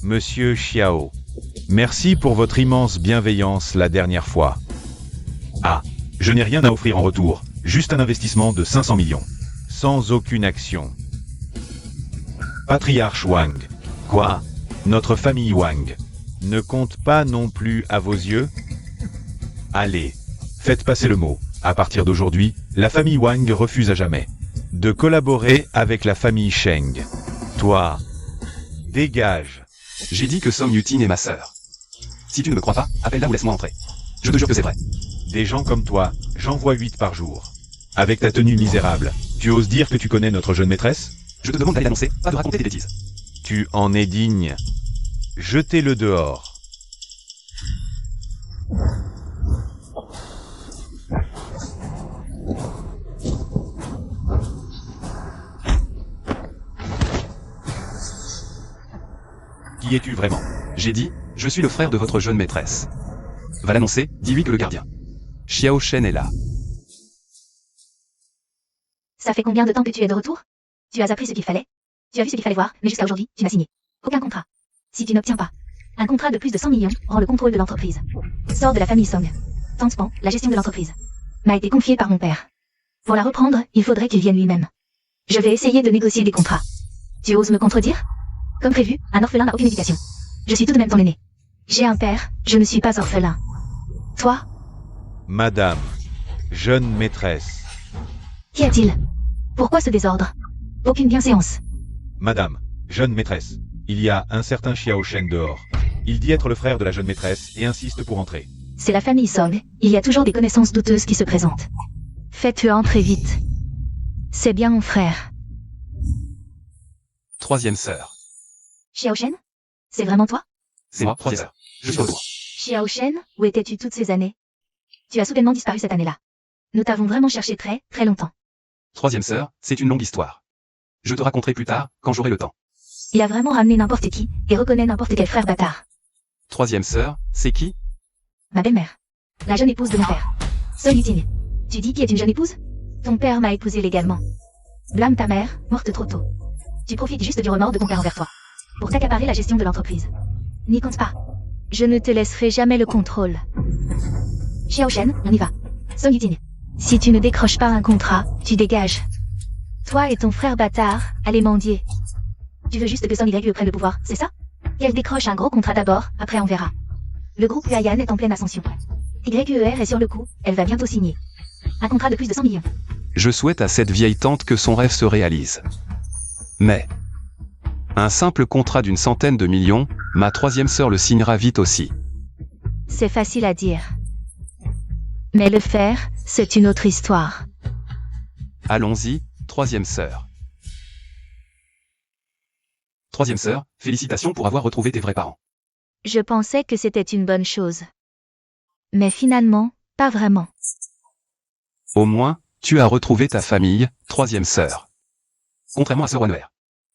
Monsieur Xiao, merci pour votre immense bienveillance la dernière fois. Ah, je n'ai rien à offrir en retour, juste un investissement de 500 millions. Sans aucune action. Patriarche Wang. Quoi? Notre famille Wang ne compte pas non plus à vos yeux? Allez, faites passer le mot. À partir d'aujourd'hui, la famille Wang refuse à jamais de collaborer avec la famille Sheng. Toi, dégage. J'ai dit que Song Yutin est ma sœur. Si tu ne me crois pas, appelle-la ou laisse-moi entrer. Je te jure que c'est vrai. Des gens comme toi, j'en vois 8 par jour. Avec ta tenue misérable, tu oses dire que tu connais notre jeune maîtresse? Je te demande d'aller l'annoncer, pas de raconter des bêtises. Tu en es digne. Jetez-le dehors. Qui es-tu vraiment? J'ai dit, je suis le frère de votre jeune maîtresse. Va l'annoncer, dis-lui que le gardien Xiao Shen est là. Ça fait combien de temps que tu es de retour? Tu as appris ce qu'il fallait? Tu as vu ce qu'il fallait voir, mais jusqu'à aujourd'hui, tu n'as signé aucun contrat. Si tu n'obtiens pas un contrat de plus de 100 millions, rend le contrôle de l'entreprise. Sors de la famille Song. Tanspan, la gestion de l'entreprise m'a été confiée par mon père. Pour la reprendre, il faudrait qu'il vienne lui-même. Je vais essayer de négocier des contrats. Tu oses me contredire? Comme prévu, un orphelin n'a aucune éducation. Je suis tout de même ton aîné. J'ai un père, je ne suis pas orphelin. Toi, Madame, jeune maîtresse. qu'y a-t-il? Pourquoi ce désordre? Aucune bienséance. Madame, jeune maîtresse, il y a un certain Xiao Shen dehors. Il dit être le frère de la jeune maîtresse et insiste pour entrer. C'est la famille Song, il y a toujours des connaissances douteuses qui se présentent. Faites-le entrer vite. C'est bien mon frère. Troisième sœur. Xiao Shen? C'est vraiment toi? C'est moi, troisième sœur. Je suis de retour. Xiao Shen, où étais-tu toutes ces années? Tu as soudainement disparu cette année-là. Nous t'avons vraiment cherché très, très longtemps. Troisième sœur, c'est une longue histoire. Je te raconterai plus tard, quand j'aurai le temps. Il a vraiment ramené n'importe qui, et reconnaît n'importe quel frère bâtard. Troisième sœur, c'est qui? Ma belle-mère. La jeune épouse de mon père. Song Yuting. Tu dis qui est une jeune épouse? Ton père m'a épousée légalement. Blâme ta mère, morte trop tôt. Tu profites juste du remords de ton père envers toi. Pour t'accaparer la gestion de l'entreprise. N'y compte pas. Je ne te laisserai jamais le contrôle. Xiao Shen, on y va. Song Yuting. Si tu ne décroches pas un contrat, tu dégages. Toi et ton frère bâtard, allez mendier. Tu veux juste que Song Y prenne le pouvoir, c'est ça? Qu'elle décroche un gros contrat d'abord, après on verra. Le groupe Huayan est en pleine ascension. YER est sur le coup, elle va bientôt signer. Un contrat de plus de 100 millions. Je souhaite à cette vieille tante que son rêve se réalise. Mais un simple contrat d'une centaine de millions, ma troisième sœur le signera vite aussi. C'est facile à dire. Mais le faire, c'est une autre histoire. Allons-y, troisième sœur. Troisième sœur, félicitations pour avoir retrouvé tes vrais parents. Je pensais que c'était une bonne chose. Mais finalement, pas vraiment. Au moins, tu as retrouvé ta famille, troisième sœur. Contrairement à Sœur Wanwer,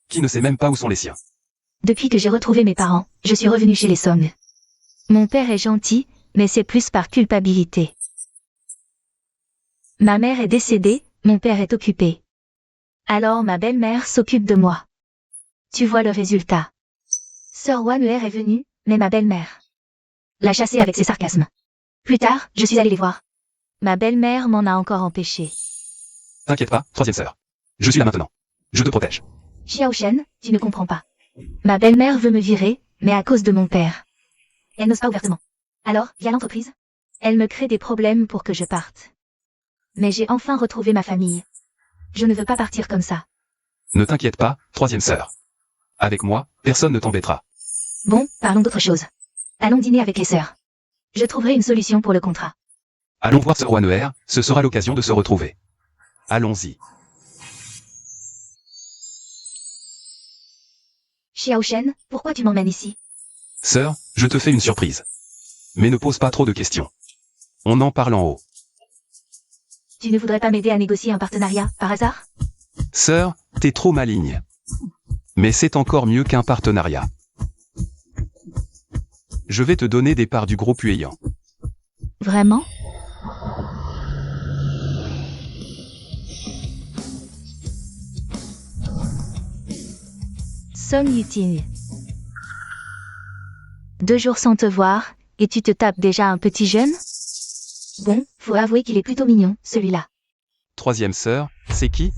qui ne sait même pas où sont les siens. Depuis que j'ai retrouvé mes parents, je suis revenu chez les Song. Mon père est gentil, mais c'est plus par culpabilité. Ma mère est décédée, mon père est occupé. Alors ma belle-mère s'occupe de moi. Tu vois le résultat. Sœur Wanwer est venue, mais ma belle-mère l'a chassée avec ses sarcasmes. Plus tard, je suis allée les voir. Ma belle-mère m'en a encore empêché. T'inquiète pas, troisième sœur. Je suis là maintenant. Je te protège. Xiao Shen, tu ne comprends pas. Ma belle-mère veut me virer, mais à cause de mon père. Elle n'ose pas ouvertement. Alors, via l'entreprise? Elle me crée des problèmes pour que je parte. Mais j'ai enfin retrouvé ma famille. Je ne veux pas partir comme ça. Ne t'inquiète pas, troisième sœur. Avec moi, personne ne t'embêtera. Bon, parlons d'autre chose. Allons dîner avec les sœurs. Je trouverai une solution pour le contrat. Allons voir Sœur Wanwer, ce sera l'occasion de se retrouver. Allons-y. Xiao Shen, pourquoi tu m'emmènes ici? Sœur, je te fais une surprise. Mais ne pose pas trop de questions. On en parle en haut. Tu ne voudrais pas m'aider à négocier un partenariat, par hasard? Sœur, t'es trop maligne. Mais c'est encore mieux qu'un partenariat. Je vais te donner des parts du groupe Huayan. Vraiment? Song Yuting. 2 jours sans te voir, et tu te tapes déjà un petit jeune? Bon, faut avouer qu'il est plutôt mignon, celui-là. Troisième sœur, c'est qui?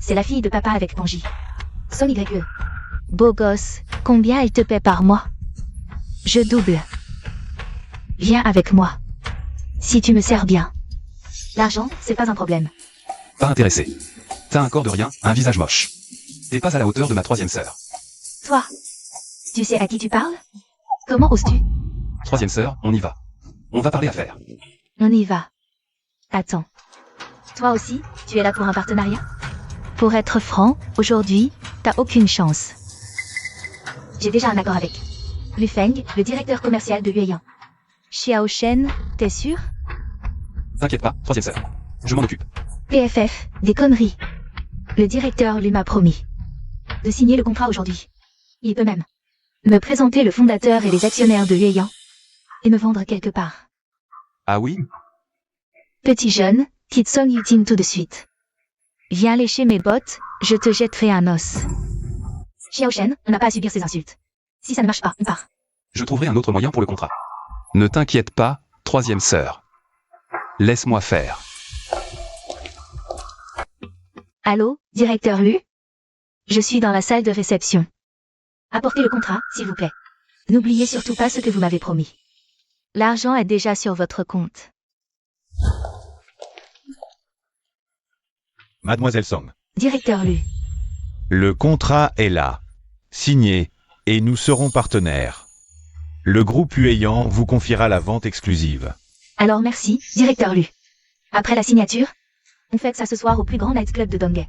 C'est la fille de papa avec Panji. Son YE. Beau gosse, combien elle te paie par mois? Je double. Viens avec moi. Si tu me sers bien. L'argent, c'est pas un problème. Pas intéressé. T'as un corps de rien, un visage moche. T'es pas à la hauteur de ma troisième sœur. Toi, tu sais à qui tu parles? Comment oses-tu? Troisième sœur, on y va. On va parler affaires. On y va. Attends. Toi aussi, tu es là pour un partenariat? Pour être franc, aujourd'hui, t'as aucune chance. J'ai déjà un accord avec Lu Feng, le directeur commercial de Huayan. Xiao Shen, t'es sûr? T'inquiète pas, troisième sœur. Je m'en occupe. PFF, des conneries. Le directeur lui m'a promis de signer le contrat aujourd'hui. Il peut même me présenter le fondateur et les actionnaires de Huayan et me vendre quelque part. Ah oui? Petit jeune, quitte Song Yuting tout de suite. Viens lécher mes bottes, je te jetterai un os. Xiao Shen, on n'a pas à subir ces insultes. Si ça ne marche pas, on part. Je trouverai un autre moyen pour le contrat. Ne t'inquiète pas, troisième sœur. Laisse-moi faire. Allô, directeur Lu? Je suis dans la salle de réception. Apportez le contrat, s'il vous plaît. N'oubliez surtout pas ce que vous m'avez promis. L'argent est déjà sur votre compte. Mademoiselle Song. Directeur Lu. Le contrat est là. Signé, et nous serons partenaires. Le groupe Huayan vous confiera la vente exclusive. Alors merci, directeur Lu. Après la signature, on fête ça ce soir au plus grand nightclub de Donghae.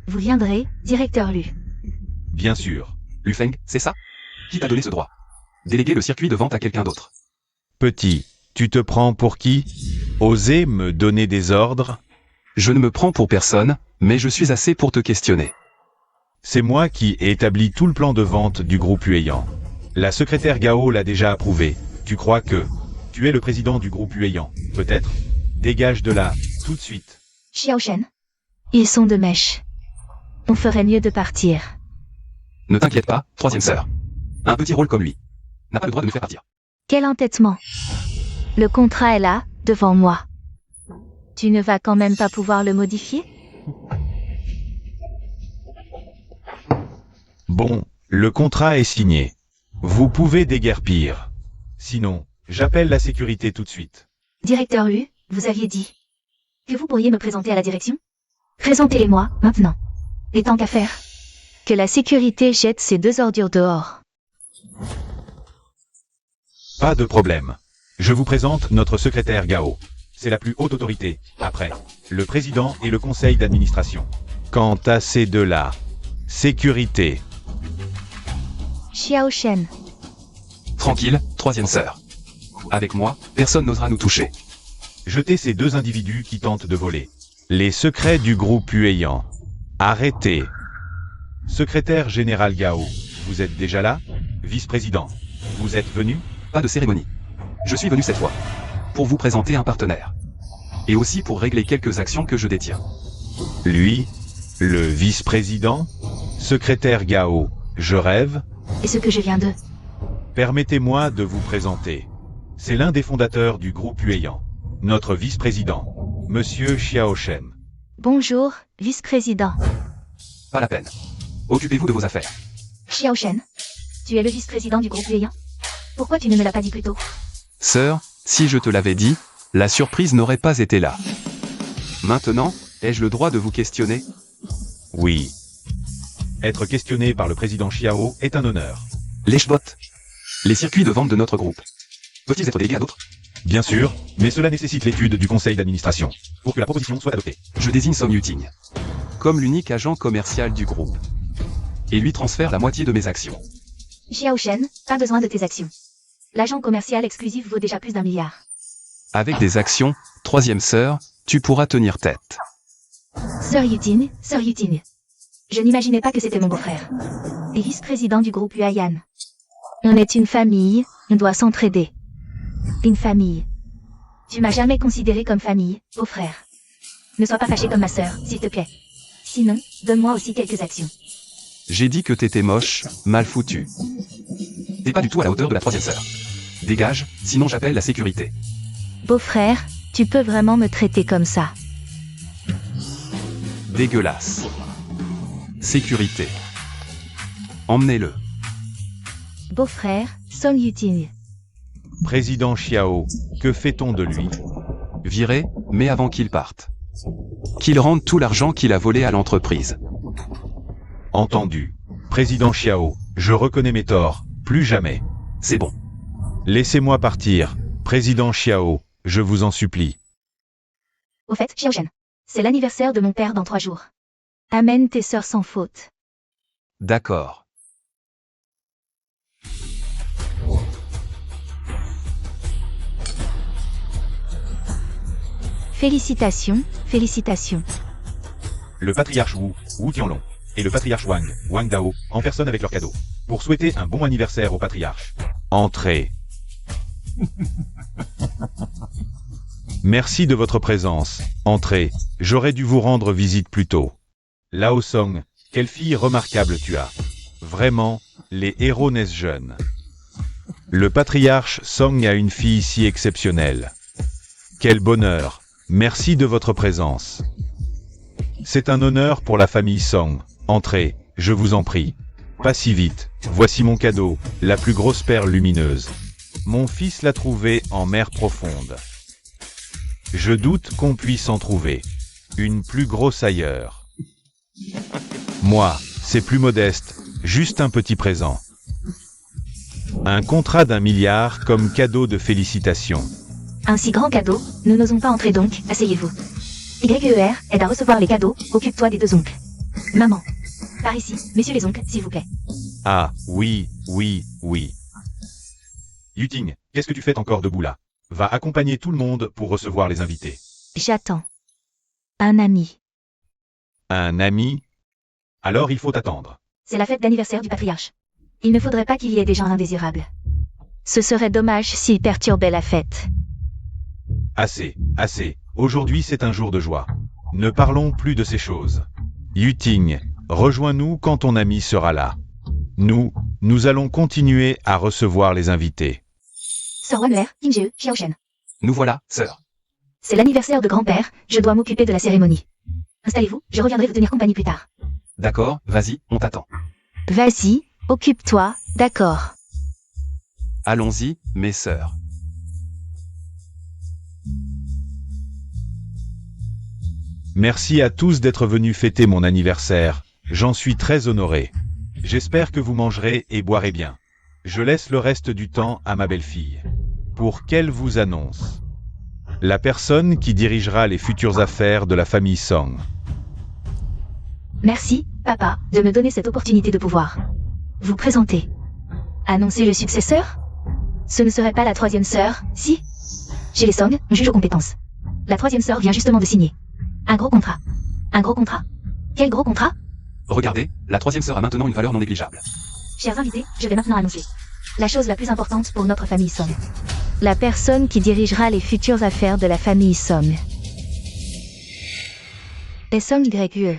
Vous viendrez, directeur Lu. Bien sûr. Lu Feng, c'est ça? Qui t'a donné ce droit? Déléguer le circuit de vente à quelqu'un d'autre. Petit, tu te prends pour qui? Oser me donner des ordres? Je ne me prends pour personne, mais je suis assez pour te questionner. C'est moi qui ai établi tout le plan de vente du groupe Huayan. La secrétaire Gao l'a déjà approuvé. Tu crois que tu es le président du groupe Huayan? Peut-être? Dégage de là, tout de suite. Xiao Shen. Ils sont de mèche. On ferait mieux de partir. Ne t'inquiète pas, troisième sœur. Un petit rôle comme lui n'a pas le droit de nous faire partir. Quel entêtement. Le contrat est là, devant moi. Tu ne vas quand même pas pouvoir le modifier? Bon, le contrat est signé. Vous pouvez déguerpir. Sinon, j'appelle la sécurité tout de suite. Directeur Lu, vous aviez dit que vous pourriez me présenter à la direction? Présentez-les-moi, maintenant. Et tant qu'à faire. Que la sécurité jette ces 2 ordures dehors. Pas de problème. Je vous présente notre secrétaire Gao. C'est la plus haute autorité, après le président et le conseil d'administration. Quant à ces deux-là, sécurité. Xiao Shen. Tranquille, troisième sœur. Avec moi, personne n'osera nous toucher. Jetez ces 2 individus qui tentent de voler. Les secrets du groupe Huayan. Arrêtez. Secrétaire général Gao, vous êtes déjà là? Vice-président, vous êtes venu? Pas de cérémonie. Je suis venu cette fois pour vous présenter un partenaire. Et aussi pour régler quelques actions que je détiens. Lui, le vice-président? Secrétaire Gao, je rêve? Et ce que je viens de... Permettez-moi de vous présenter. C'est l'un des fondateurs du groupe Huayan. Notre vice-président, Monsieur Xiao Shen. Bonjour, vice-président. Pas la peine. Occupez-vous de vos affaires. Xiao Shen. Tu es le vice-président du groupe Huayan. Pourquoi tu ne me l'as pas dit plus tôt? Sœur, si je te l'avais dit, la surprise n'aurait pas été là. Maintenant, ai-je le droit de vous questionner? Oui. Être questionné par le président Xiao est un honneur. Les chbots. Les circuits de vente de notre groupe. Peut-ils être délégués à d'autres? Bien sûr, mais cela nécessite l'étude du conseil d'administration, pour que la proposition soit adoptée. Je désigne Song Yuting comme l'unique agent commercial du groupe. Et lui transfère la moitié de mes actions. Xiao Shen, pas besoin de tes actions. L'agent commercial exclusif vaut déjà plus d'1 milliard. Avec des actions, troisième sœur, tu pourras tenir tête. Sœur Yuting. Je n'imaginais pas que c'était mon beau-frère. Et vice-président du groupe Huayan. On est une famille, On doit s'entraider. Une famille. Tu m'as jamais considéré comme famille, beau-frère. Ne sois pas fâché comme ma sœur, s'il te plaît. Sinon, donne-moi aussi quelques actions. J'ai dit que t'étais moche, mal foutu. T'es pas du tout à la hauteur de la troisième sœur. Dégage, sinon j'appelle la sécurité. Beau-frère, tu peux vraiment me traiter comme ça. Dégueulasse. Sécurité. Emmenez-le. Beau-frère, Song Yuting. Président Xiao, que fait-on de lui? Viré, mais avant qu'il parte. Qu'il rende tout l'argent qu'il a volé à l'entreprise. Entendu. Président Xiao, je reconnais mes torts, plus jamais. C'est bon. Laissez-moi partir, Président Xiao, je vous en supplie. Au fait, Xiaoshen, c'est l'anniversaire de mon père dans 3 jours. Amène tes sœurs sans faute. D'accord. Félicitations, félicitations. Le patriarche Wu Tianlong, et le patriarche Wang Dao, en personne avec leur cadeau, pour souhaiter un bon anniversaire au patriarche. Entrez. Merci de votre présence. Entrez. J'aurais dû vous rendre visite plus tôt. Lao Song, quelle fille remarquable tu as. Vraiment, les héros naissent jeunes. Le patriarche Song a une fille si exceptionnelle. Quel bonheur. Merci de votre présence. C'est un honneur pour la famille Song. Entrez, je vous en prie. Pas si vite. Voici mon cadeau, la plus grosse perle lumineuse. Mon fils l'a trouvée en mer profonde. Je doute qu'on puisse en trouver une plus grosse ailleurs. Moi, c'est plus modeste, juste un petit présent. Un contrat d'1 milliard comme cadeau de félicitations. Un si grand cadeau, nous n'osons pas entrer donc, asseyez-vous. YER aide à recevoir les cadeaux, occupe-toi des 2 oncles. Maman. Par ici, messieurs les oncles, s'il vous plaît. Ah, oui. Yuting, qu'est-ce que tu fais encore debout là? Va accompagner tout le monde pour recevoir les invités. J'attends. Un ami. Un ami? Alors il faut attendre. C'est la fête d'anniversaire du patriarche. Il ne faudrait pas qu'il y ait des gens indésirables. Ce serait dommage s'il perturbait la fête. Assez. Aujourd'hui c'est un jour de joie. Ne parlons plus de ces choses. Yuting, rejoins-nous quand ton ami sera là. Nous allons continuer à recevoir les invités. Sœur Wanler, Kingjie, Xiaoshen. Nous voilà, sœur. C'est l'anniversaire de grand-père, je dois m'occuper de la cérémonie. Installez-vous, je reviendrai vous tenir compagnie plus tard. D'accord, vas-y, on t'attend. Vas-y, occupe-toi, d'accord. Allons-y, mes sœurs. Merci à tous d'être venus fêter mon anniversaire, j'en suis très honoré. J'espère que vous mangerez et boirez bien. Je laisse le reste du temps à ma belle-fille. Pour qu'elle vous annonce. La personne qui dirigera les futures affaires de la famille Song. Merci, papa, de me donner cette opportunité de pouvoir vous présenter. Annoncer le successeur? Ce ne serait pas la 3e sœur, si? Chez les Song, on juge aux compétences. La 3e sœur vient justement de signer. Un gros contrat. Un gros contrat? Quel gros contrat? Regardez, la 3e sœur a maintenant une valeur non négligeable. Chers invités, je vais maintenant annoncer la chose la plus importante pour notre famille Song. La personne qui dirigera les futures affaires de la famille Song. Les Song YE.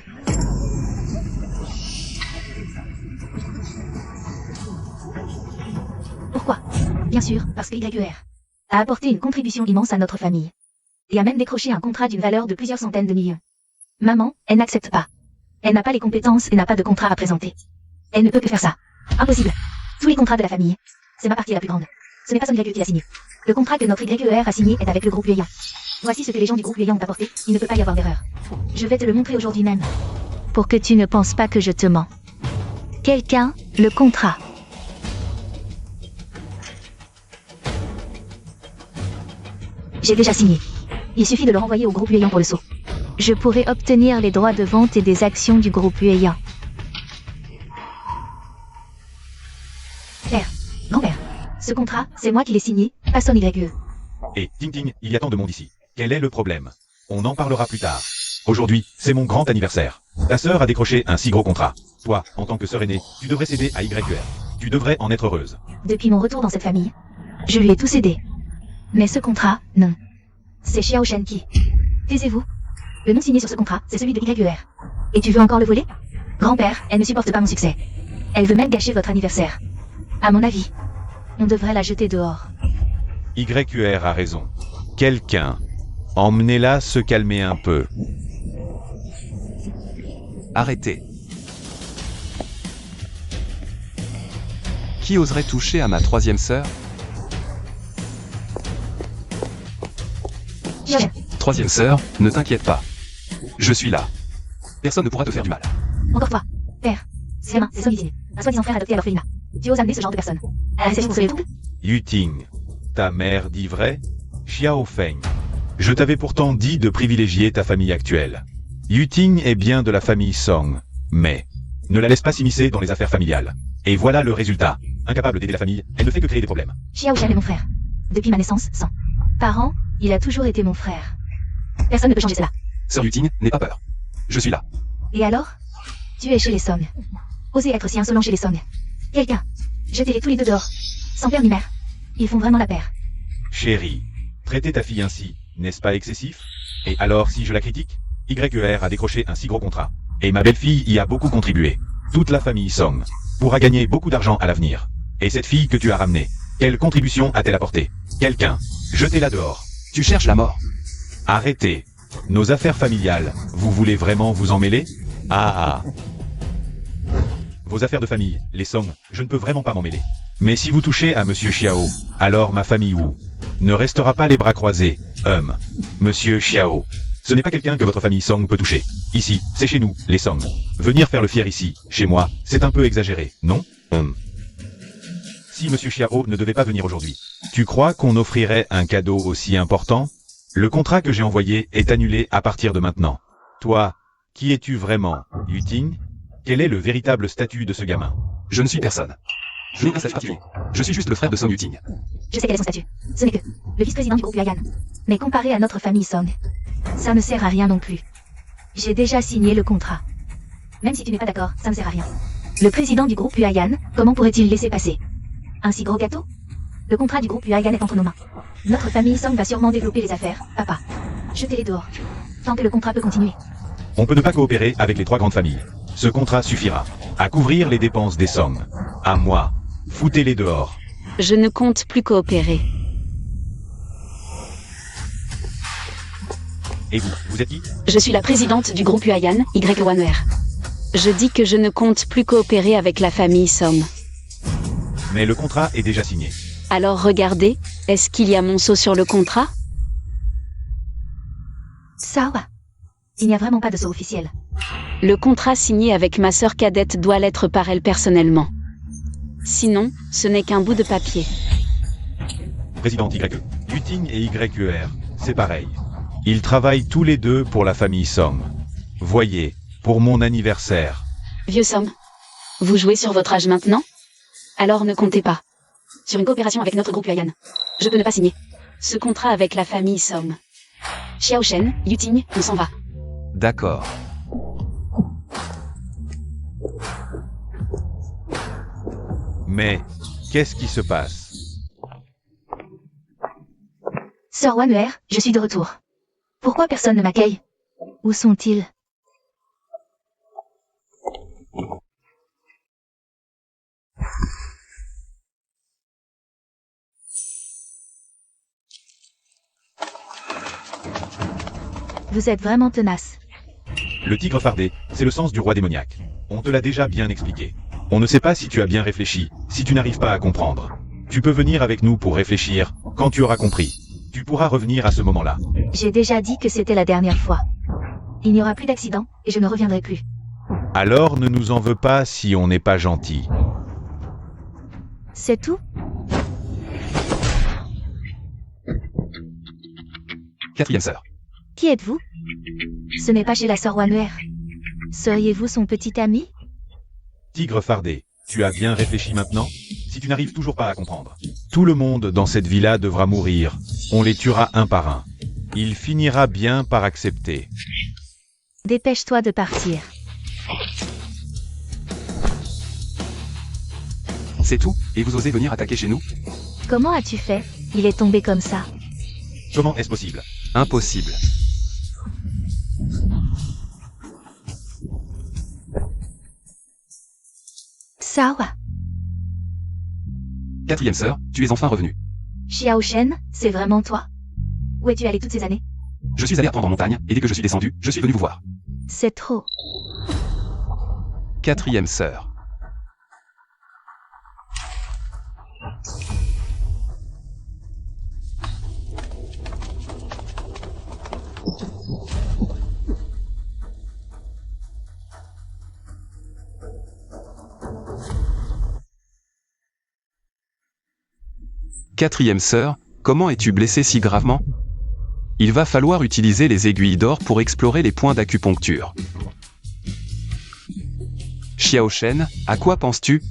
Pourquoi? Bien sûr, parce que YER a apporté une contribution immense à notre famille. Et a même décroché un contrat d'une valeur de plusieurs centaines de millions. Maman, elle n'accepte pas. Elle n'a pas les compétences et n'a pas de contrat à présenter. Elle ne peut que faire ça. Impossible. Tous les contrats de la famille. C'est ma partie la plus grande. Ce n'est pas son YE qui l'a signé. Le contrat que notre YER a signé est avec le groupe Yueyang. Voici ce que les gens du groupe Yueyang ont apporté. Il ne peut pas y avoir d'erreur. Je vais te le montrer aujourd'hui même. Pour que tu ne penses pas que je te mens. Quelqu'un, le contrat. J'ai déjà signé. Il suffit de le renvoyer au groupe Yueyang pour le saut. Je pourrais obtenir les droits de vente et des actions du groupe Yueyang. Père, grand-père, ce contrat, c'est moi qui l'ai signé, pas son YE. Et Ting, il y a tant de monde ici. Quel est le problème? On en parlera plus tard. Aujourd'hui, c'est mon grand anniversaire. Ta sœur a décroché un si gros contrat. Toi, en tant que sœur aînée, tu devrais céder à YER. Tu devrais en être heureuse. Depuis mon retour dans cette famille, Je lui ai tout cédé. Mais ce contrat, non. C'est Xiao Shen qui. Taisez-vous. Le nom signé sur ce contrat, c'est celui de YER. Et tu veux encore le voler? Grand-père, elle ne supporte pas mon succès. Elle veut même gâcher votre anniversaire. À mon avis, on devrait la jeter dehors. YER a raison. Quelqu'un. Emmenez-la se calmer un peu. Arrêtez. Qui oserait toucher à ma troisième sœur? Xiao Shen, Troisième sœur, ne t'inquiète pas. Je suis là. Personne ne pourra te faire du mal. encore toi. Père. Ces gamins, ces sommes un soi-disant frère adopté à l'orphelinat. Tu oses amener ce genre de personne à la réception pour sauver le couple? Yuting. Ta mère dit vrai? Xiao Feng. Je t'avais pourtant dit de privilégier ta famille actuelle. Yuting est bien de la famille Song, mais ne la laisse pas s'immiscer dans les affaires familiales. Et voilà le résultat. Incapable d'aider la famille, elle ne fait que créer des problèmes. Xiao Shen est mon frère. Depuis ma naissance, sans parents, il a toujours été mon frère. Personne ne peut changer cela. Sœur Yuting, n'aie pas peur. Je suis là. Et alors? Tu es chez les Song. Osez être si insolent chez les Song. Quelqu'un. Jetez-les tous les deux dehors. Sans père ni mère. Ils font vraiment la paire. Chérie, traiter ta fille ainsi, n'est-ce pas excessif? Et alors si je la critique? YER a décroché un si gros contrat. Et ma belle-fille y a beaucoup contribué. Toute la famille Song pourra gagner beaucoup d'argent à l'avenir. Et cette fille que tu as ramenée, quelle contribution a-t-elle apporté? Quelqu'un. Jetez-la dehors. Tu cherches la mort. Arrêtez. Nos affaires familiales, vous voulez vraiment vous en mêler? Ah. Vos affaires de famille, les Song, je ne peux vraiment pas m'en mêler. Mais si vous touchez à Monsieur Xiao, alors ma famille Wu ne restera pas les bras croisés. Monsieur Xiao, ce n'est pas quelqu'un que votre famille Song peut toucher. Ici, c'est chez nous, les Song. Venir faire le fier ici, chez moi, c'est un peu exagéré, non? Si Monsieur Xiao ne devait pas venir aujourd'hui, tu crois qu'on offrirait un cadeau aussi important? Le contrat que j'ai envoyé est annulé à partir de maintenant. Toi, qui es-tu vraiment, Yuting? Quel est le véritable statut de ce gamin? Je ne suis personne. Je n'ai pas cette particulier. Je suis juste le frère de Song Yuting. Je sais quel est son statut. Ce n'est que le vice-président du groupe Huayan. Mais comparé à notre famille Song, ça ne sert à rien non plus. J'ai déjà signé le contrat. Même si tu n'es pas d'accord, ça ne sert à rien. Le président du groupe Huayan, comment pourrait-il laisser passer un si gros gâteau? Le contrat du groupe Huayan est entre nos mains. Notre famille Song va sûrement développer les affaires, papa. Jetez-les dehors. Tant que le contrat peut continuer. On peut ne pas coopérer avec les trois grandes familles. Ce contrat suffira à couvrir les dépenses des Song. À moi. Foutez-les dehors. Je ne compte plus coopérer. Et vous êtes qui? Je suis la présidente du groupe Huayan, YER. Je dis que je ne compte plus coopérer avec la famille Song. Mais le contrat est déjà signé. Alors regardez, est-ce qu'il y a mon sceau sur le contrat? Ça va. Il n'y a vraiment pas de sceau officiel. Le contrat signé avec ma sœur cadette doit l'être par elle personnellement. Sinon, ce n'est qu'un bout de papier. Président YE. Yuting et YER, c'est pareil. Ils travaillent tous les deux pour la famille Song. Voyez, pour mon anniversaire. Vieux Song, vous jouez sur votre âge maintenant? Alors ne comptez pas sur une coopération avec notre groupe Huayan. Je peux ne pas signer ce contrat avec la famille Song. Xiao Shen, Yuting, on s'en va. D'accord. Mais, qu'est-ce qui se passe? Sœur Wanuer, je suis de retour. Pourquoi personne ne m'accueille? Où sont-ils? Vous êtes vraiment tenace. Le tigre fardé, c'est le sens du roi démoniaque. On te l'a déjà bien expliqué. On ne sait pas si tu as bien réfléchi, si tu n'arrives pas à comprendre. Tu peux venir avec nous pour réfléchir, quand tu auras compris. Tu pourras revenir à ce moment-là. J'ai déjà dit que c'était la dernière fois. Il n'y aura plus d'accident, et je ne reviendrai plus. Alors ne nous en veux pas si on n'est pas gentil. C'est tout? Quatrième sœur. Qui êtes-vous? Ce n'est pas chez la sœur Wanuer. Seriez-vous son petit ami? Tigre fardé, tu as bien réfléchi maintenant? Si tu n'arrives toujours pas à comprendre. Tout le monde dans cette villa devra mourir. On les tuera un par un. Il finira bien par accepter. Dépêche-toi de partir. C'est tout, et vous osez venir attaquer chez nous? Comment as-tu fait? Il est tombé comme ça. Comment est-ce possible? Impossible. Sawa. Quatrième sœur, tu es enfin revenue. Xiao Shen, c'est vraiment toi? Où es-tu allé toutes ces années? Je suis allé apprendre en montagne, et dès que je suis descendu, je suis venu vous voir. C'est trop. Quatrième sœur. Quatrième sœur, comment es-tu blessée si gravement? Il va falloir utiliser les aiguilles d'or pour explorer les points d'acupuncture. Xiao Shen, à quoi penses-tu?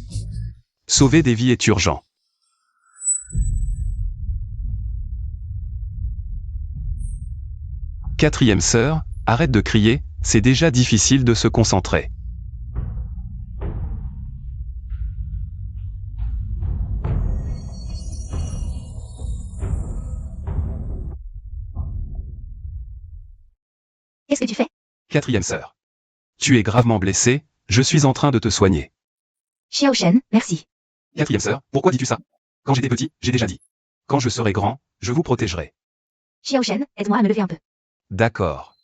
Sauver des vies est urgent. Quatrième sœur, arrête de crier, c'est déjà difficile de se concentrer. Qu'est-ce que tu fais? Quatrième sœur. Tu es gravement blessée, je suis en train de te soigner. Xiao Shen, merci. Quatrième sœur, pourquoi dis-tu ça? Quand j'étais petit, j'ai déjà dit. Quand je serai grand, je vous protégerai. Xiao Shen, aide-moi à me lever un peu. D'accord.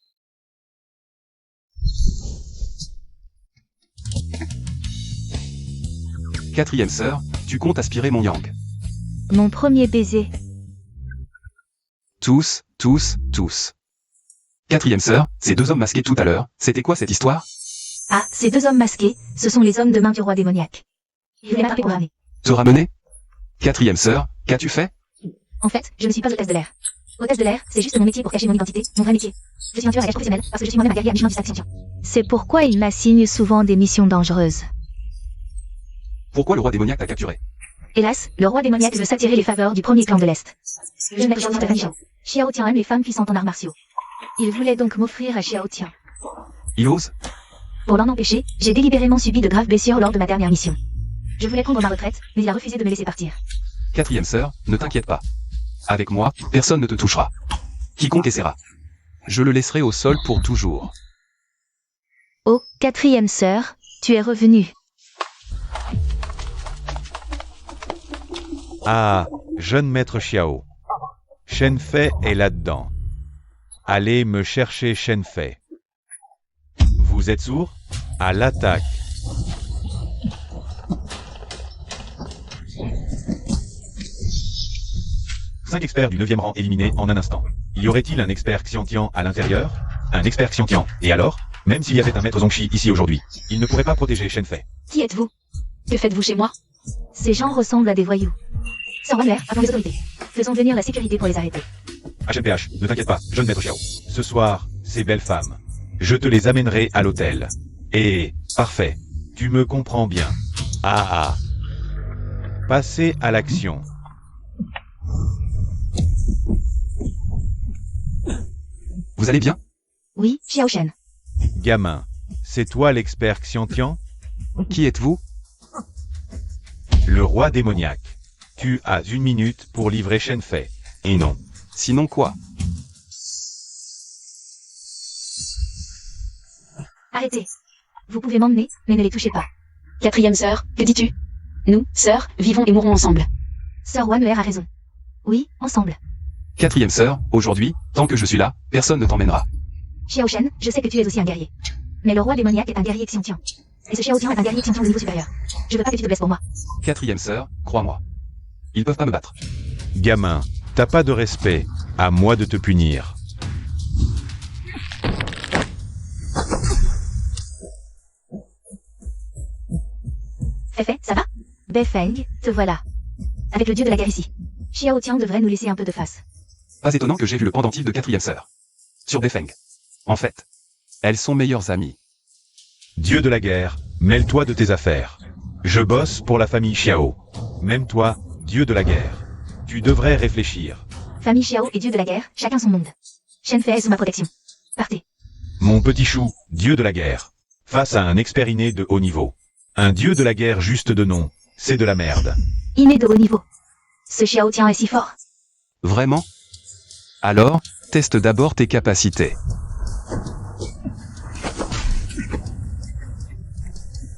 Quatrième sœur, tu comptes aspirer mon yang. Mon premier baiser. Tous, tous, tous. Quatrième sœur, ces deux hommes masqués tout à l'heure, c'était quoi cette histoire? Ah, ces deux hommes masqués, ce sont les hommes de main du roi démoniaque. Ils voulaient m'attraper pour ramener. Te ramener? Quatrième sœur, qu'as-tu fait? En fait, je ne suis pas hôtesse de l'air. Hôtesse de l'air, c'est juste mon métier pour cacher mon identité, mon vrai métier. Je suis un tueur à gages professionnel, parce que je suis moi-même un guerrier à mi-chemin du sac. C'est pourquoi il m'assigne souvent des missions dangereuses. Pourquoi le roi démoniaque t'a capturé? Hélas, le roi démoniaque veut s'attirer les faveurs du premier clan de l'Est. Le maître de la Xiao. Xiao Tian aime les femmes puissantes en arts martiaux. Il voulait donc m'offrir à Xiao Tian. Il ose? Pour l'en empêcher, j'ai délibérément subi de graves blessures lors de ma dernière mission. Je voulais prendre ma retraite, mais il a refusé de me laisser partir. Quatrième sœur, ne t'inquiète pas. Avec moi, personne ne te touchera. Quiconque essaiera. Je le laisserai au sol pour toujours. Oh, quatrième sœur, tu es revenue. Ah, jeune maître Xiao. Shen Fei est là-dedans. Allez me chercher Shen Fei. Vous êtes sourd? À l'attaque. Cinq experts du 9e rang éliminés en un instant. Y aurait-il un expert Xiantian à l'intérieur? Un expert Xiantian. Et alors? Même s'il y avait un maître Zongxi ici aujourd'hui, il ne pourrait pas protéger Shen Fei. Qui êtes-vous? Que faites-vous chez moi? Ces gens ressemblent à des voyous. Sans l'air, appelons les autorités. Faisons venir la sécurité pour les arrêter. HMPH, ne t'inquiète pas, jeune maître Xiao. Ce soir, ces belles femmes. Je te les amènerai à l'hôtel. Et, parfait. Tu me comprends bien. Ah ah. Passez à l'action. Vous allez bien? Oui, Xiao Shen. Gamin, c'est toi l'expert Xiantian? Qui êtes-vous? Le roi démoniaque. Tu as 1 minute pour livrer Shen Fei. Et non. Sinon quoi? Arrêtez. Vous pouvez m'emmener, mais ne les touchez pas. Quatrième sœur, que dis-tu? Nous, sœurs, vivons et mourons ensemble. Sœur Wanler a raison. Oui, ensemble. Quatrième sœur, aujourd'hui, tant que je suis là, personne ne t'emmènera. Xiao Shen, je sais que tu es aussi un guerrier. Mais le roi démoniaque est un guerrier Xiantian. Et ce Xiao Tian est un guerrier Xiantian de niveau supérieur. Je veux pas que tu te blesses pour moi. Quatrième sœur, crois-moi. Ils peuvent pas me battre. Gamin, t'as pas de respect. À moi de te punir. Feifei, ça va? Beifeng, te voilà. Avec le dieu de la guerre ici. Xiao Tian devrait nous laisser un peu de face. Pas étonnant que j'ai vu le pendentif de quatrième sœur. Sur Beifeng. En fait, elles sont meilleures amies. Dieu de la guerre, mêle-toi de tes affaires. Je bosse pour la famille Xiao. Même toi, dieu de la guerre. Tu devrais réfléchir. Famille Xiao et dieu de la guerre, chacun son monde. Shen Fei est sous ma protection. Partez. Mon petit chou, dieu de la guerre. Face à un expert inné de haut niveau. Un dieu de la guerre juste de nom, c'est de la merde. Inné de haut niveau. Ce Xiao Tian est si fort. Vraiment? Alors, teste d'abord tes capacités.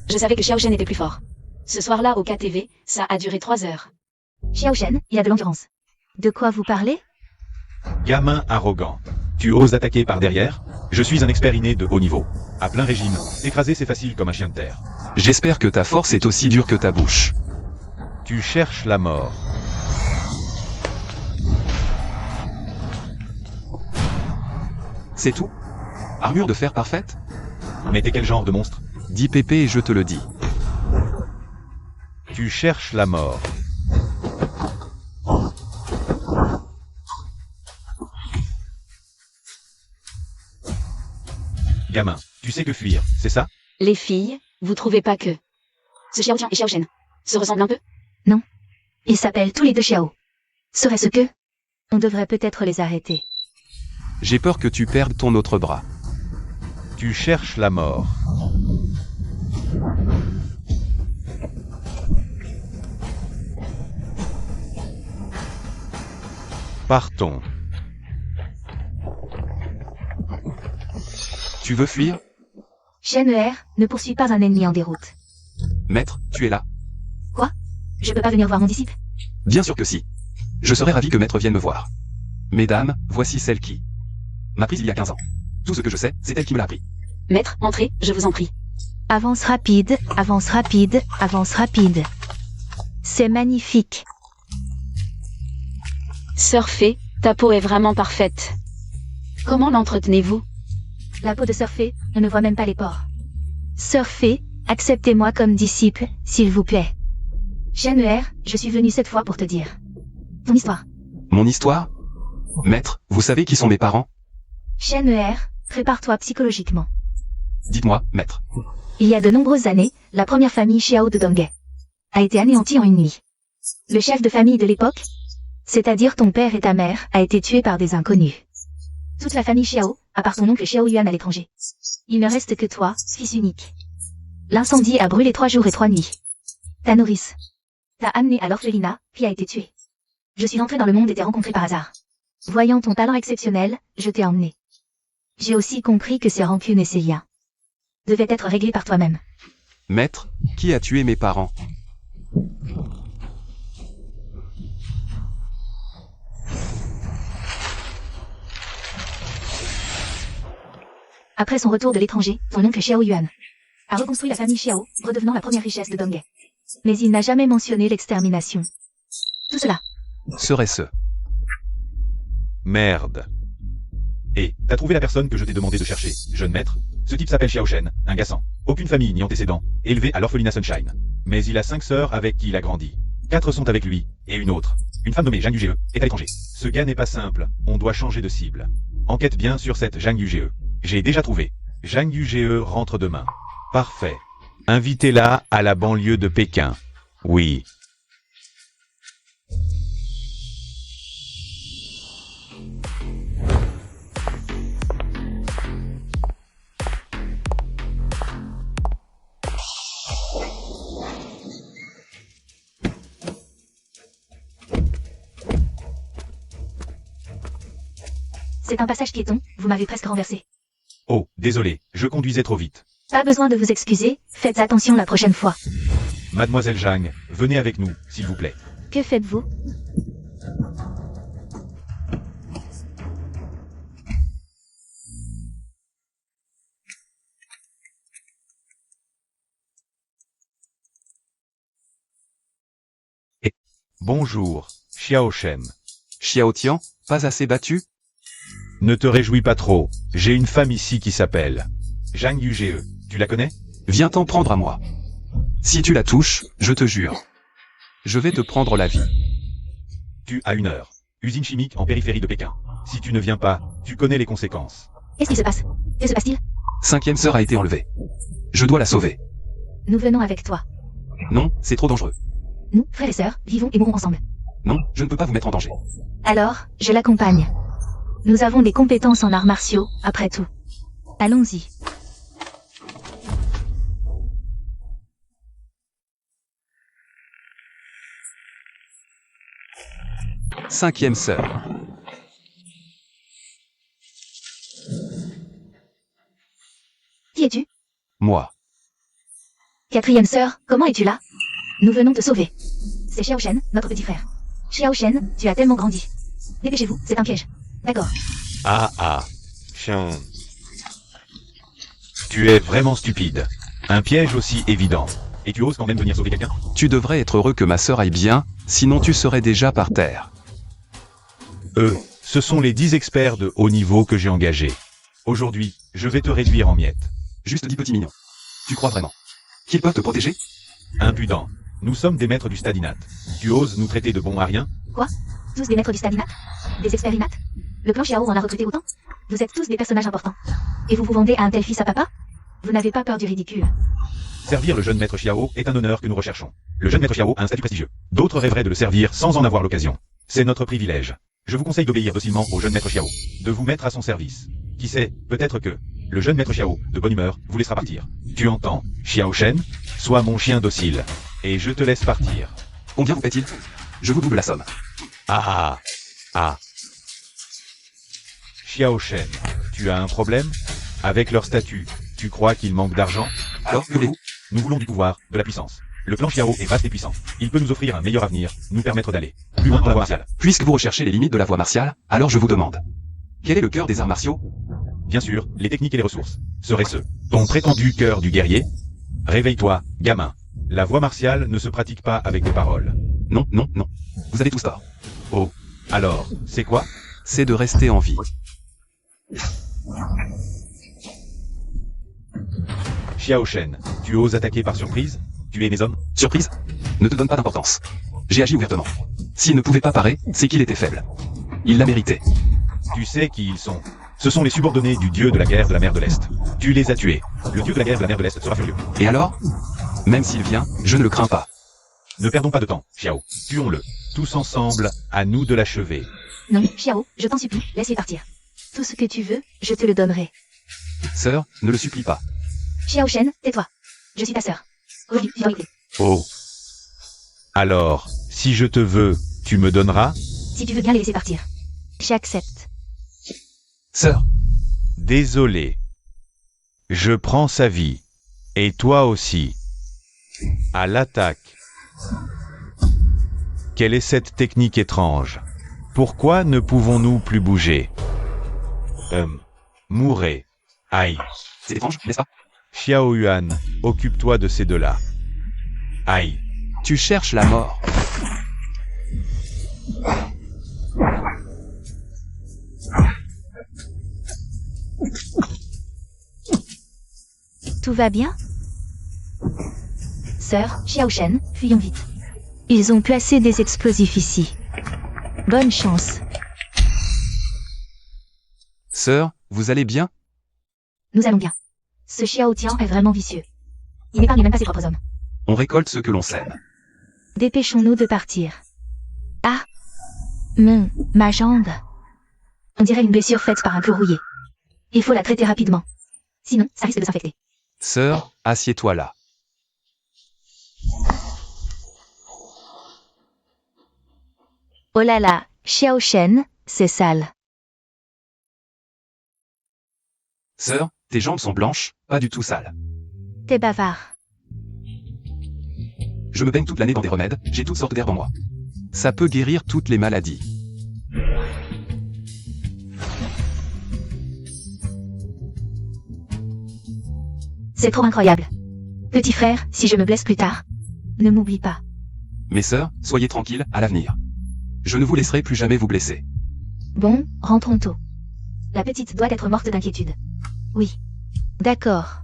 Je savais que Xiao Shen était plus fort. Ce soir-là au KTV, ça a duré 3 heures. Xiao Shen, il a de l'endurance. De quoi vous parlez? Gamin arrogant. Tu oses attaquer par derrière? Je suis un expert inné de haut niveau. À plein régime, t'écraser c'est facile comme un chien de terre. J'espère que ta force est aussi dure que ta bouche. Tu cherches la mort. C'est tout? Armure de fer parfaite? Mais t'es quel genre de monstre? Dis Pépé et je te le dis. Tu cherches la mort. Gamin, tu sais que fuir, c'est ça? Les filles, vous trouvez pas que ce Xiao Tian et Xiao Shen se ressemblent un peu? Ils s'appellent tous les deux Xiao. Serait-ce que... On devrait peut-être les arrêter. J'ai peur que tu perdes ton autre bras. Tu cherches la mort. Partons. Tu veux fuir? Shen Er ne poursuit pas un ennemi en déroute. Maître, tu es là. Je peux pas venir voir mon disciple. Bien sûr que si. Je serais ravi que Maître vienne me voir. Mesdames, voici celle qui m'a prise il y a 15 ans. Tout ce que je sais, c'est elle qui me l'a appris. Maître, entrez, je vous en prie. Avance rapide, avance rapide, avance rapide. C'est magnifique. Sœur Fée, ta peau est vraiment parfaite. Comment l'entretenez-vous? La peau de Sœur Fée, on ne voit même pas les pores. Sœur Fée, acceptez-moi comme disciple, s'il vous plaît. Shen Er, je suis venu cette fois pour te dire ton histoire. Mon histoire? Maître, vous savez qui sont mes parents? Shen Er, prépare-toi psychologiquement. Dites-moi, maître. Il y a de nombreuses années, la première famille Xiao de Donghae a été anéantie en une nuit. Le chef de famille de l'époque, c'est-à-dire ton père et ta mère, a été tué par des inconnus. Toute la famille Xiao, à part ton oncle Xiao Yuan à l'étranger. Il ne reste que toi, fils unique. L'incendie a brûlé 3 jours et 3 nuits. Ta nourrice t'a amené à l'orphelinat, puis a été tuée. Je suis entré dans le monde et t'ai rencontré par hasard. Voyant ton talent exceptionnel, je t'ai emmené. J'ai aussi compris que ces rancunes et ces liens devaient être réglés par toi-même. Maître, qui a tué mes parents? Après son retour de l'étranger, ton oncle Xiao Yuan a reconstruit la famille Xiao, redevenant la première richesse de Donghae. Mais il n'a jamais mentionné l'extermination. Tout cela, Serait-ce? Merde. Et, t'as trouvé la personne que je t'ai demandé de chercher, jeune maître? Ce type s'appelle Xiao Shen, un Gassan. Aucune famille ni antécédent, élevé à l'orphelinat Sunshine. Mais il a 5 sœurs avec qui il a grandi. 4 sont avec lui, et une autre. Une femme nommée Zhang Yuge, est à l'étranger. Ce gars n'est pas simple, on doit changer de cible. Enquête bien sur cette Zhang Yuge. J'ai déjà trouvé. Zhang Yuge rentre demain. Parfait. Invitez-la à la banlieue de Pékin. Oui. c'est un passage piéton, vous m'avez presque renversé. Oh, désolé, je conduisais trop vite. Pas besoin de vous excuser, faites attention la prochaine fois. Mademoiselle Zhang, venez avec nous, s'il vous plaît. Que faites-vous? Bonjour, Xiao Shen. Xiao Tian, pas assez battu? Ne te réjouis pas trop, j'ai une femme ici qui s'appelle Zhang Yuge. Tu la connais? Viens t'en prendre à moi. Si tu la touches, je te jure. Je vais te prendre la vie. Tu as 1 heure. Usine chimique en périphérie de Pékin. Si tu ne viens pas, tu connais les conséquences. Qu'est-ce qui se passe? Que se passe-t-il? 5e sœur a été enlevée. Je dois la sauver. Nous venons avec toi. Non, c'est trop dangereux. Nous, frères et sœurs, vivons et mourons ensemble. Non, je ne peux pas vous mettre en danger. Alors, je l'accompagne. Nous avons des compétences en arts martiaux, après tout. Allons-y. 5e sœur. Qui es-tu? Moi. 4e sœur, comment es-tu là? Nous venons te sauver. C'est Xiao Shen, notre petit frère. Xiao Shen, tu as tellement grandi. Dépêchez-vous, c'est un piège. D'accord. Chien. Tu es vraiment stupide. Un piège aussi évident. Et tu oses quand même venir sauver quelqu'un? Tu devrais être heureux que ma sœur aille bien, sinon tu serais déjà par terre. Ce sont les 10 experts de haut niveau que j'ai engagés. Aujourd'hui, je vais te réduire en miettes. Juste 10 petits mignons. Tu crois vraiment qu'ils peuvent te protéger? Impudent. Nous sommes des maîtres du stadinat. Tu oses nous traiter de bons à rien? Quoi? Tous des maîtres du stadinat? Des experts inat? Le clan Xiao en a recruté autant? Vous êtes tous des personnages importants. Et vous vous vendez à un tel fils à papa? Vous n'avez pas peur du ridicule? Servir le jeune maître Xiao est un honneur que nous recherchons. Le jeune maître Xiao a un statut prestigieux. D'autres rêveraient de le servir sans en avoir l'occasion. C'est notre privilège. Je vous conseille d'obéir docilement au jeune maître Xiao, de vous mettre à son service. Qui sait, peut-être que le jeune maître Xiao, de bonne humeur, vous laissera partir. Tu entends, Xiao Shen? Sois mon chien docile, et je te laisse partir. Combien vous fait-il? Je vous double la somme. Xiao Shen, tu as un problème? Avec leur statut, tu crois qu'ils manquent d'argent? Alors, que voulez-vous? Nous voulons du pouvoir, de la puissance. Le clan Xiao est vaste et puissant. Il peut nous offrir un meilleur avenir, nous permettre d'aller plus loin dans la voie martiale. Puisque vous recherchez les limites de la voie martiale, alors je vous demande. Quel est le cœur des arts martiaux? Bien sûr, les techniques et les ressources. Serait-ce ton prétendu cœur du guerrier? Réveille-toi, gamin. La voie martiale ne se pratique pas avec des paroles. Non, non, non. Vous avez tous tort. Oh, alors, c'est quoi? C'est de rester en vie. Xiao Shen, tu oses attaquer par surprise? Tuer mes hommes? Surprise? Ne te donne pas d'importance. J'ai agi ouvertement. S'il ne pouvait pas parer, c'est qu'il était faible. Il l'a mérité. Tu sais qui ils sont. Ce sont les subordonnés du dieu de la guerre de la mer de l'Est. Tu les as tués. Le dieu de la guerre de la mer de l'Est sera furieux. Et alors? Même s'il vient, je ne le crains pas. Ne perdons pas de temps, Xiao. Tuons-le. Tous ensemble, à nous de l'achever. Non, Xiao, je t'en supplie, laisse-les partir. Tout ce que tu veux, je te le donnerai. Sœur, ne le supplie pas. Xiao Shen, tais-toi. Je suis ta sœur. Revue, priorité. Oh. Alors, si je te veux, tu me donneras? Si tu veux bien les laisser partir. J'accepte. Sœur, Désolé. Je prends sa vie. Et toi aussi. À l'attaque. Quelle est cette technique étrange? Pourquoi ne pouvons-nous plus bouger? Mourez. Aïe. c'est étrange, n'est-ce pas? Xiao Yuan, occupe-toi de ces deux-là. Aïe. Tu cherches la mort. Tout va bien? Sœur, Xiao Shen, fuyons vite. Ils ont placé des explosifs ici. Bonne chance. Sœur, vous allez bien? Nous allons bien. Ce Xiao Tian est vraiment vicieux. Il n'épargne même pas ses propres hommes. On récolte ce que l'on sème. Dépêchons-nous de partir. Ah! Ma jambe. On dirait une blessure faite par un clou rouillé. Il faut la traiter rapidement. Sinon, ça risque de s'infecter. Sœur, assieds-toi là. Oh là là, Xiao Shen, c'est sale. Sœur, tes jambes sont blanches, pas du tout sales. T'es bavard. Je me baigne toute l'année dans des remèdes, j'ai toutes sortes d'herbes en moi. Ça peut guérir toutes les maladies. C'est trop incroyable. Petit frère, si je me blesse plus tard, ne m'oublie pas. Mes sœurs, soyez tranquilles, à l'avenir. Je ne vous laisserai plus jamais vous blesser. Bon, rentrons tôt. La petite doit être morte d'inquiétude. Oui. D'accord.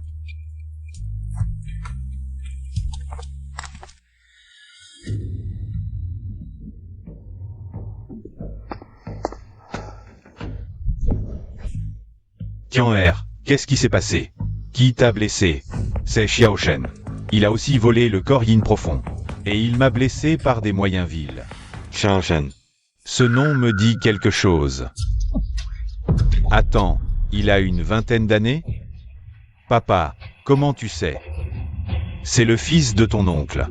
Tian'er, qu'est-ce qui s'est passé? Qui t'a blessé? C'est Xiao Shen. Il a aussi volé le corps Yin profond. Et il m'a blessé par des moyens vils. Xiao Shen. Ce nom me dit quelque chose. Attends, il a une vingtaine d'années? Papa, comment tu sais? C'est le fils de ton oncle.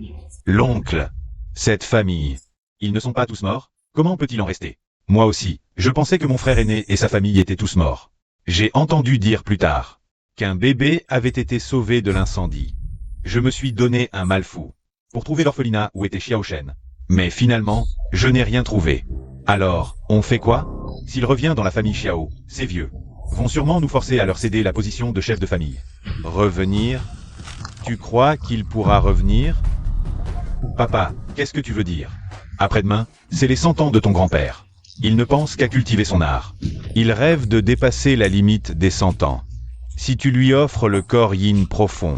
L'oncle. Cette famille. Ils ne sont pas tous morts? Comment peut-il en rester? Moi aussi, je pensais que mon frère aîné et sa famille étaient tous morts. J'ai entendu dire plus tard qu'un bébé avait été sauvé de l'incendie. Je me suis donné un mal fou pour trouver l'orphelinat où était Xiao Shen. Mais finalement, je n'ai rien trouvé. Alors, on fait quoi? S'il revient dans la famille Xiao, ces vieux vont sûrement nous forcer à leur céder la position de chef de famille. Revenir? Tu crois qu'il pourra revenir? Papa, qu'est-ce que tu veux dire? Après-demain, c'est les 100 ans de ton grand-père. Il ne pense qu'à cultiver son art. Il rêve de dépasser la limite des 100 ans. Si tu lui offres le corps yin profond,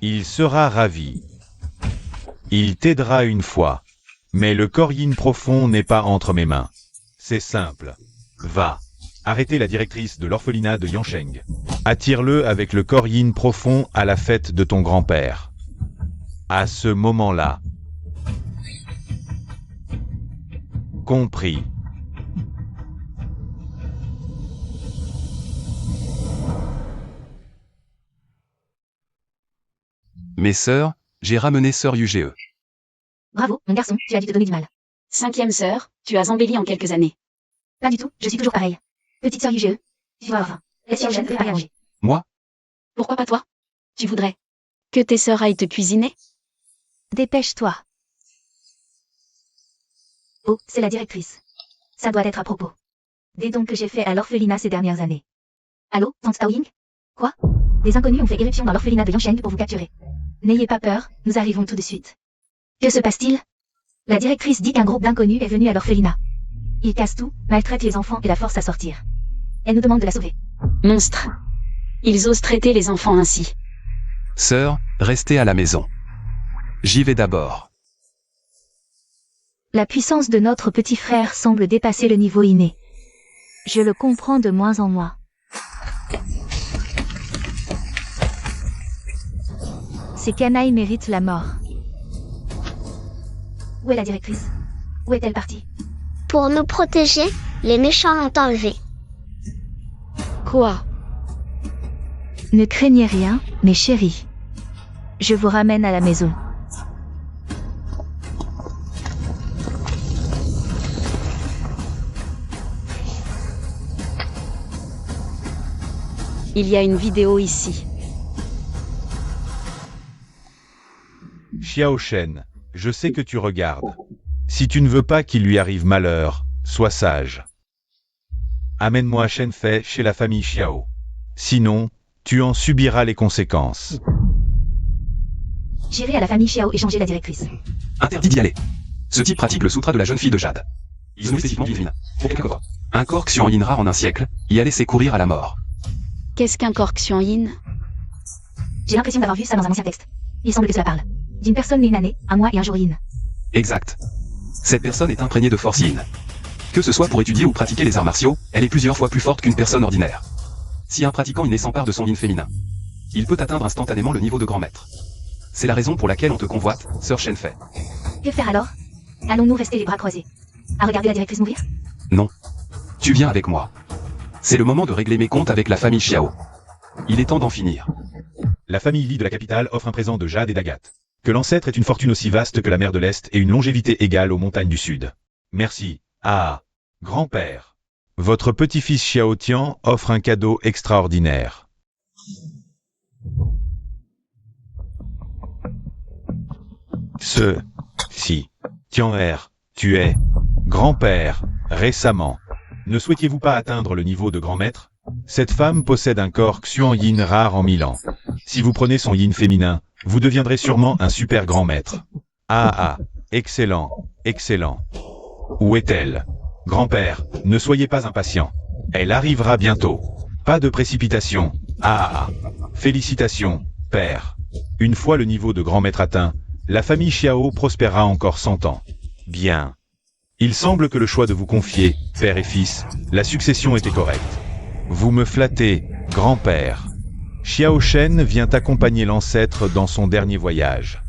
il sera ravi. Il t'aidera une fois. Mais le corps yin profond n'est pas entre mes mains. C'est simple. Va. Arrêtez la directrice de l'orphelinat de Yansheng. Attire-le avec le corps yin profond à la fête de ton grand-père. À ce moment-là. Compris. Mes sœurs, j'ai ramené sœur UGE. Bravo, mon garçon, tu as dû te donner du mal. 5e sœur, tu as embelli en quelques années. Pas du tout, je suis toujours pareil. Petite sœur UGE. Tu vas enfin. Laisse Xiao Shen préparer à manger. Moi? Pourquoi pas toi? Tu voudrais que tes sœurs aillent te cuisiner? Dépêche-toi. Oh, c'est la directrice. Ça doit être à propos. Des dons que j'ai faits à l'orphelinat ces dernières années. Allô, tante Tao Ying? Quoi? Des inconnus ont fait éruption dans l'orphelinat de Yansheng pour vous capturer. N'ayez pas peur, nous arrivons tout de suite. Que se passe-t-il? La directrice dit qu'un groupe d'inconnus est venu à l'orphelinat. Ils cassent tout, maltraitent les enfants et la forcent à sortir. Elle nous demande de la sauver. Monstre. Ils osent traiter les enfants ainsi. Sœur, restez à la maison. J'y vais d'abord. La puissance de notre petit frère semble dépasser le niveau inné. Je le comprends de moins en moins. Ces canailles méritent la mort. Où est la directrice? Où est-elle partie? Pour nous protéger, les méchants l'ont enlevé. Quoi? Ne craignez rien, mes chéris. Je vous ramène à la maison. Il y a une vidéo ici. Xiao Shen, je sais que tu regardes. Si tu ne veux pas qu'il lui arrive malheur, sois sage. Amène-moi Shen Fei chez la famille Xiao. Sinon, tu en subiras les conséquences. J'irai à la famille Xiao échanger la directrice. Interdit d'y aller. Ce type pratique le sutra de la jeune fille de Jade. Ils ont spécifiquement divine. Pour quelque corps. Un corps Xian Yin rare en un siècle, y a laissé courir à la mort. Qu'est-ce qu'un corps Xian Yin? J'ai l'impression d'avoir vu ça dans un ancien texte. Il semble que cela parle d'une personne née une année, un mois et un jour Yin. Exact. Cette personne est imprégnée de force Yin. Que ce soit pour étudier ou pratiquer les arts martiaux, elle est plusieurs fois plus forte qu'une personne ordinaire. Si un pratiquant inné s'empare de son Yin féminin, il peut atteindre instantanément le niveau de grand maître. C'est la raison pour laquelle on te convoite, sœur Shen Fei. Que faire alors? Allons-nous rester les bras croisés? À regarder la directrice mourir? Non. Tu viens avec moi. C'est le moment de régler mes comptes avec la famille Xiao. Il est temps d'en finir. La famille Li de la capitale offre un présent de Jade et d'Agathe. Que l'ancêtre ait une fortune aussi vaste que la mer de l'Est et une longévité égale aux montagnes du Sud. Merci. Ah, grand-père. Votre petit-fils Xiao Tian offre un cadeau extraordinaire. Si. Tian-er, tu es grand-père, récemment. Ne souhaitiez-vous pas atteindre le niveau de grand maître? Cette femme possède un corps Xuan Yin rare en 1000 ans. Si vous prenez son Yin féminin, vous deviendrez sûrement un super grand maître. Ah, excellent, excellent. Où est-elle? Grand-père, ne soyez pas impatient. Elle arrivera bientôt. Pas de précipitation. Félicitations, père. Une fois le niveau de grand maître atteint, la famille Xiao prospérera encore 100 ans. Bien. Il semble que le choix de vous confier, père et fils, la succession était correcte. Vous me flattez, grand-père. Xiao Shen vient accompagner l'ancêtre dans son dernier voyage.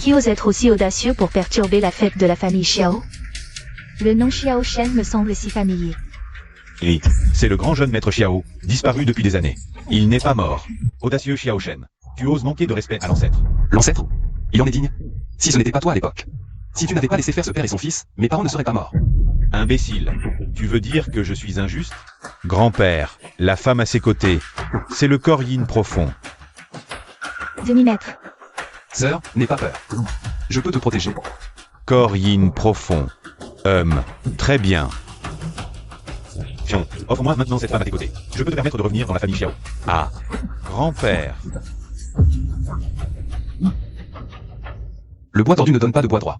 Qui ose être aussi audacieux pour perturber la fête de la famille Xiao? Le nom Xiao Shen me semble si familier. Oui, c'est le grand jeune maître Xiao, disparu depuis des années. Il n'est pas mort. Audacieux Xiao Shen, tu oses manquer de respect à l'ancêtre. L'ancêtre? Il en est digne. Si ce n'était pas toi à l'époque. Si tu n'avais pas laissé faire ce père et son fils, mes parents ne seraient pas morts. Imbécile. Tu veux dire que je suis injuste? Grand-père, la femme à ses côtés. C'est le corps yin profond. Demi-maître. Sœur, n'aie pas peur. Je peux te protéger. Corps yin profond. Très bien. Tiens, offre-moi maintenant cette femme à tes côtés. Je peux te permettre de revenir dans la famille Xiao. Ah, grand-père. Le bois tordu ne donne pas de bois droit.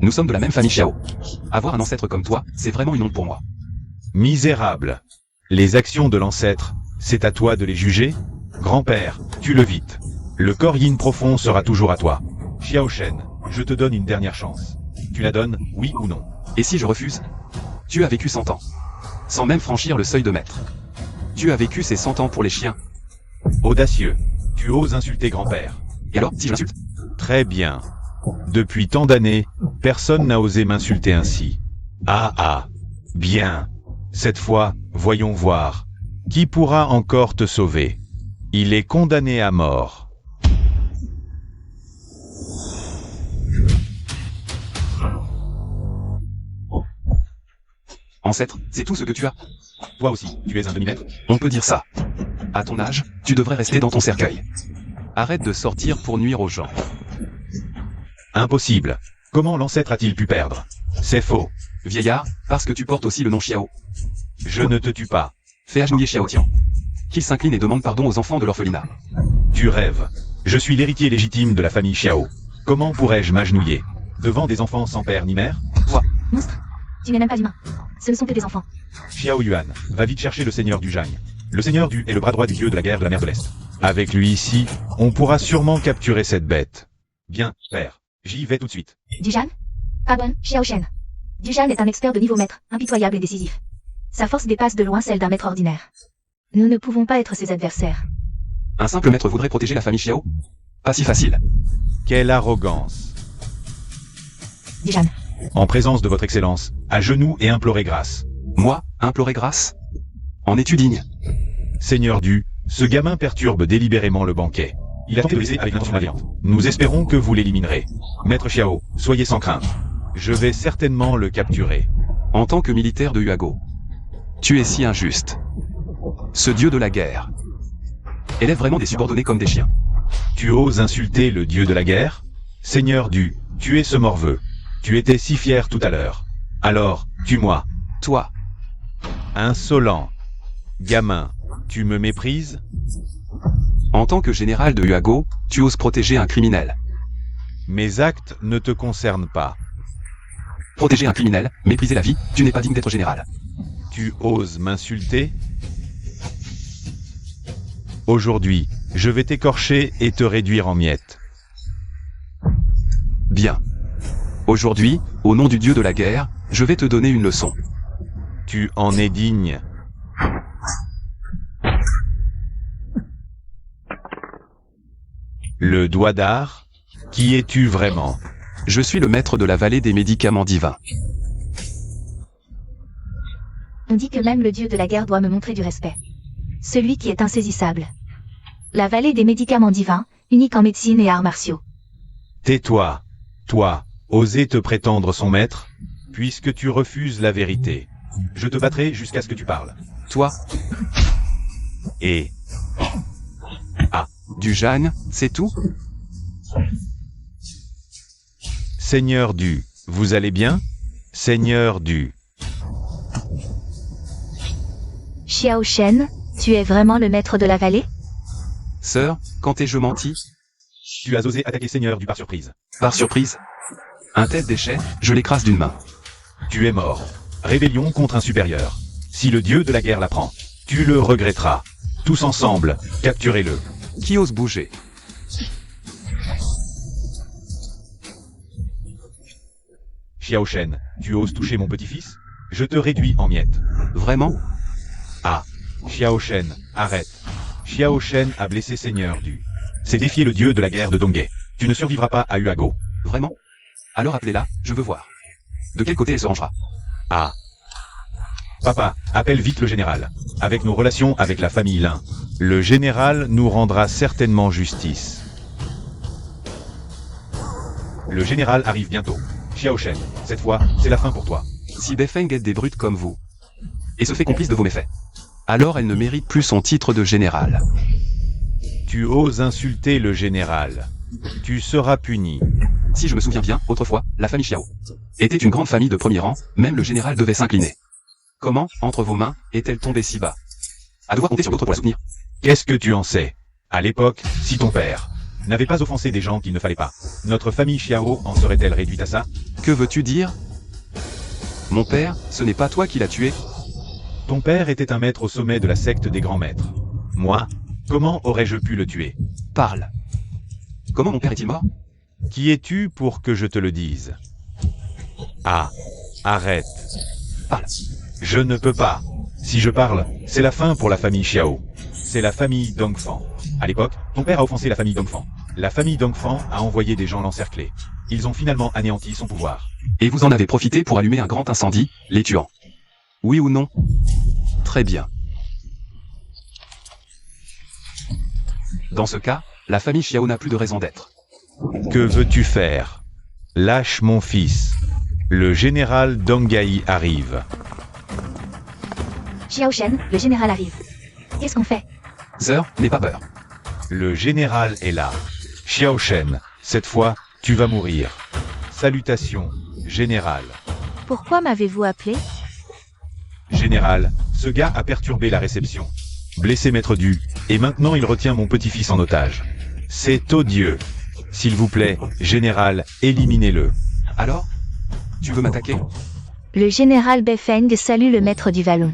Nous sommes de la même famille Xiao. Avoir un ancêtre comme toi, c'est vraiment une honte pour moi. Misérable. Les actions de l'ancêtre, c'est à toi de les juger? Grand-père, tue-le vite. Le corps yin profond sera toujours à toi. Xiao Shen, je te donne une dernière chance. Tu la donnes, oui ou non? Et si je refuse? Tu as vécu 100 ans. Sans même franchir le seuil de maître. Tu as vécu ces 100 ans pour les chiens. Audacieux. Tu oses insulter grand-père. Et alors, si je l'insulte? Très bien. Depuis tant d'années, personne n'a osé m'insulter ainsi. Ah, bien. Cette fois, voyons voir. Qui pourra encore te sauver? Il est condamné à mort. Ancêtre, c'est tout ce que tu as? Toi aussi, tu es un demi-maître? On peut dire ça. À ton âge, tu devrais rester dans ton cercueil. Arrête de sortir pour nuire aux gens. Impossible. Comment l'ancêtre a-t-il pu perdre? C'est faux. Vieillard, parce que tu portes aussi le nom Xiao. Je ne te tue pas. Fais agenouiller Xiao Tian. Qu'il s'incline et demande pardon aux enfants de l'orphelinat. Tu rêves. Je suis l'héritier légitime de la famille Xiao. Comment pourrais-je m'agenouiller? Devant des enfants sans père ni mère? Monstre. Tu n'es même pas humain. Ce ne sont que des enfants. Xiao Yuan, va vite chercher le seigneur du Zhang. Le seigneur du est le bras droit du dieu de la guerre de la mer de l'Est. Avec lui ici, on pourra sûrement capturer cette bête. Bien, père. J'y vais tout de suite. Dujan? Pardon, Xiao Shen. Dujan est un expert de niveau maître, impitoyable et décisif. Sa force dépasse de loin celle d'un maître ordinaire. Nous ne pouvons pas être ses adversaires. Un simple maître voudrait protéger la famille Xiao? Pas si facile. Quelle arrogance. Dujan. En présence de votre excellence, à genoux et implorez grâce. Moi, implorer grâce? En es-tu digne? Seigneur du, ce gamin perturbe délibérément le banquet. Il a tenté de baiser avec l'intention malveillante. Nous espérons que vous l'éliminerez. Maître Xiao, soyez sans crainte. Je vais certainement le capturer. En tant que militaire de Huago. Tu es si injuste. Ce dieu de la guerre élève vraiment des subordonnés comme des chiens. Tu oses insulter le dieu de la guerre? Seigneur du, tu es ce morveux. Tu étais si fier tout à l'heure. Alors, tue-moi. Toi, Insolent. Gamin, tu me méprises? en tant que général de Huago, tu oses protéger un criminel. Mes actes ne te concernent pas. Protéger un criminel, mépriser la vie, tu n'es pas digne d'être général. Tu oses m'insulter? Aujourd'hui, je vais t'écorcher et te réduire en miettes. Bien. Aujourd'hui, au nom du dieu de la guerre, je vais te donner une leçon. Tu en es digne. Le doigt d'art? Qui es-tu vraiment? Je suis le maître de la vallée des médicaments divins. On dit que même le dieu de la guerre doit me montrer du respect. Celui qui est insaisissable. La vallée des médicaments divins, unique en médecine et arts martiaux. Tais-toi. Toi, oser te prétendre son maître? Puisque tu refuses la vérité. Je te battrai jusqu'à ce que tu parles. Toi, Et du Jeanne, c'est tout? Seigneur du, vous allez bien? Seigneur du. Xiao Shen, tu es vraiment le maître de la vallée? Sœur, quand ai-je menti? Tu as osé attaquer Seigneur du par surprise. Par surprise? Un tel déchet, je l'écrase d'une main. Tu es mort. Rébellion contre un supérieur. Si le dieu de la guerre l'apprend, tu le regretteras. Tous ensemble, capturez-le. Qui ose bouger? Xiao Shen, tu oses toucher mon petit-fils? Je te réduis en miettes. Vraiment? Ah, Xiao Shen, arrête. Xiao Shen a blessé Seigneur du. C'est défier le dieu de la guerre de Dongye. Tu ne survivras pas à Huago. Vraiment? Alors appelez-la, je veux voir. De quel côté elle se rangera? Ah. Papa, appelle vite le général. Avec nos relations avec la famille Lin, le général nous rendra certainement justice. Le général arrive bientôt. Xiao Shen, cette fois, c'est la fin pour toi. Si Beifeng aide des brutes comme vous, et se fait complice de vos méfaits, alors elle ne mérite plus son titre de général. Tu oses insulter le général. Tu seras puni. Si je me souviens bien, autrefois, la famille Xiao était une grande famille de premier rang, même le général devait s'incliner. Comment, entre vos mains, est-elle tombée si bas? À devoir compter sur d'autres pour la soutenir. Qu'est-ce que tu en sais? À l'époque, si ton père n'avait pas offensé des gens qu'il ne fallait pas, notre famille Xiao en serait-elle réduite à ça? Que veux-tu dire? Mon père, ce n'est pas toi qui l'as tué? Ton père était un maître au sommet de la secte des grands maîtres. Moi, comment aurais-je pu le tuer? Parle. Comment mon père est-il mort? Qui es-tu pour que je te le dise? Ah, arrête. Parle. Je ne peux pas. Si je parle, c'est la fin pour la famille Xiao. C'est la famille Dongfang. À l'époque, ton père a offensé la famille Dongfang. La famille Dongfang a envoyé des gens l'encercler. Ils ont finalement anéanti son pouvoir. Et vous en avez profité pour allumer un grand incendie, les tuant. Oui ou non? Très bien. Dans ce cas, la famille Xiao n'a plus de raison d'être. Que veux-tu faire? Lâche mon fils. Le général Dongai arrive. Xiao Shen, le général arrive. Qu'est-ce qu'on fait? Sœur, n'aie pas peur. Le général est là. Xiao Shen, cette fois, tu vas mourir. Salutations, général. Pourquoi m'avez-vous appelé? Général, ce gars a perturbé la réception. Blessé maître Du, et maintenant il retient mon petit-fils en otage. C'est odieux. S'il vous plaît, général, éliminez-le. Alors? Tu veux m'attaquer? Le général Beifeng salue le maître du vallon.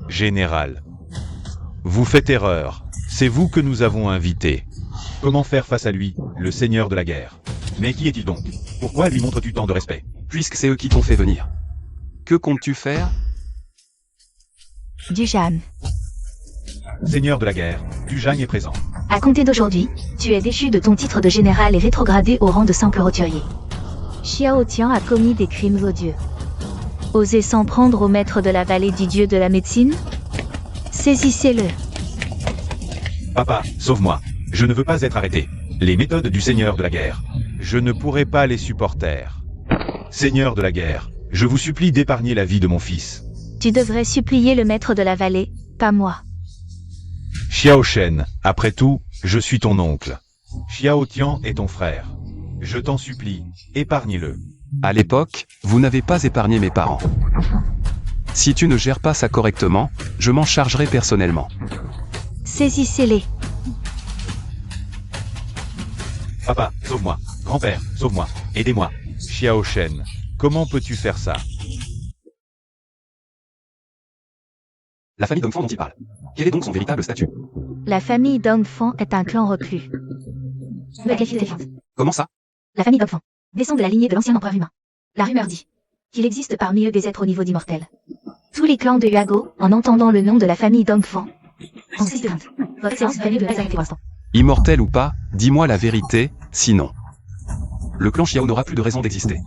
Général. Vous faites erreur. C'est vous que nous avons invité. Comment faire face à lui, le seigneur de la guerre? Mais qui est-il donc? Pourquoi lui montres-tu tant de respect? Puisque c'est eux qui t'ont fait venir. Que comptes-tu faire? Dujan. Seigneur de la guerre, Dujan est présent. À compter d'aujourd'hui, tu es déchu de ton titre de général et rétrogradé au rang de simple roturier. Xiao Tian a commis des crimes odieux. Oser s'en prendre au maître de la vallée du dieu de la médecine? Saisissez-le. Papa, sauve-moi. Je ne veux pas être arrêté. Les méthodes du seigneur de la guerre. Je ne pourrai pas les supporter. Seigneur de la guerre, je vous supplie d'épargner la vie de mon fils. Tu devrais supplier le maître de la vallée, pas moi. Xiao Shen, après tout, je suis ton oncle. Xiao Tian est ton frère. Je t'en supplie, épargne-le. À l'époque, vous n'avez pas épargné mes parents. Si tu ne gères pas ça correctement, je m'en chargerai personnellement. Saisissez-les. Papa, sauve-moi. Grand-père, sauve-moi. Aidez-moi. Xiao Shen, comment peux-tu faire ça? La famille Dongfang dont il parle. Quel est donc son véritable statut? La famille Dongfang est un clan reclus. Comment ça? La famille Dongfang descend de la lignée de l'ancien empereur humain. La rumeur dit qu'il existe parmi eux des êtres au niveau d'immortels. Tous les clans de Huago, en entendant le nom de la famille Dongfang, ont cessé de crainte. Votre séance value de pas arrêter pour l'instant. Immortel ou pas, dis-moi la vérité, sinon. Le clan Xiao n'aura plus de raison d'exister.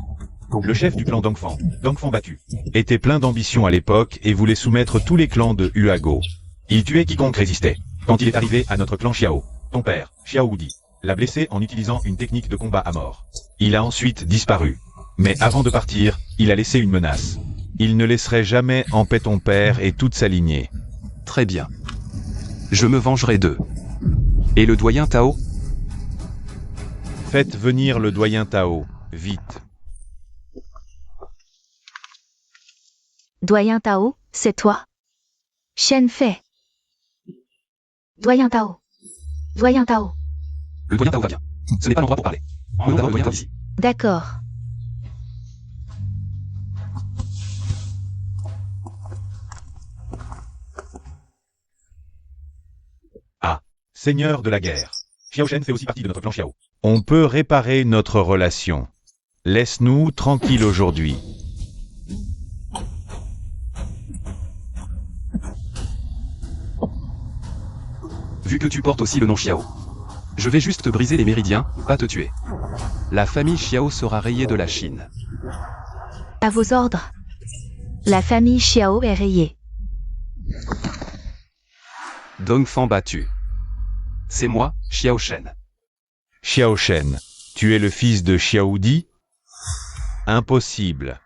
Le chef du clan Dongfang, Dongfang battu, était plein d'ambition à l'époque et voulait soumettre tous les clans de Huago. Il tuait quiconque résistait. Quand il est arrivé à notre clan Xiao, ton père, Xiao Wudi, l'a blessé en utilisant une technique de combat à mort. Il a ensuite disparu. Mais avant de partir, il a laissé une menace. Il ne laisserait jamais en paix ton père et toute sa lignée. Très bien. Je me vengerai d'eux. Et le doyen Tao? Faites venir le doyen Tao, vite. Doyen Tao, c'est toi. Shen Fei. Doyen Tao. Doyen Tao. Le doyen Tao va bien. Ce n'est pas l'endroit pour parler. Nous avons le doyen Tao ici. D'accord. Ah, seigneur de la guerre. Xiao Shen fait aussi partie de notre clan Xiao. On peut réparer notre relation. Laisse-nous tranquilles aujourd'hui. Vu que tu portes aussi le nom Xiao, je vais juste te briser les méridiens, pas te tuer. La famille Xiao sera rayée de la Chine. À vos ordres. La famille Xiao est rayée. Dongfang battu. C'est moi, Xiao Shen. Xiao Shen, Tu es le fils de Xiao Di? Impossible.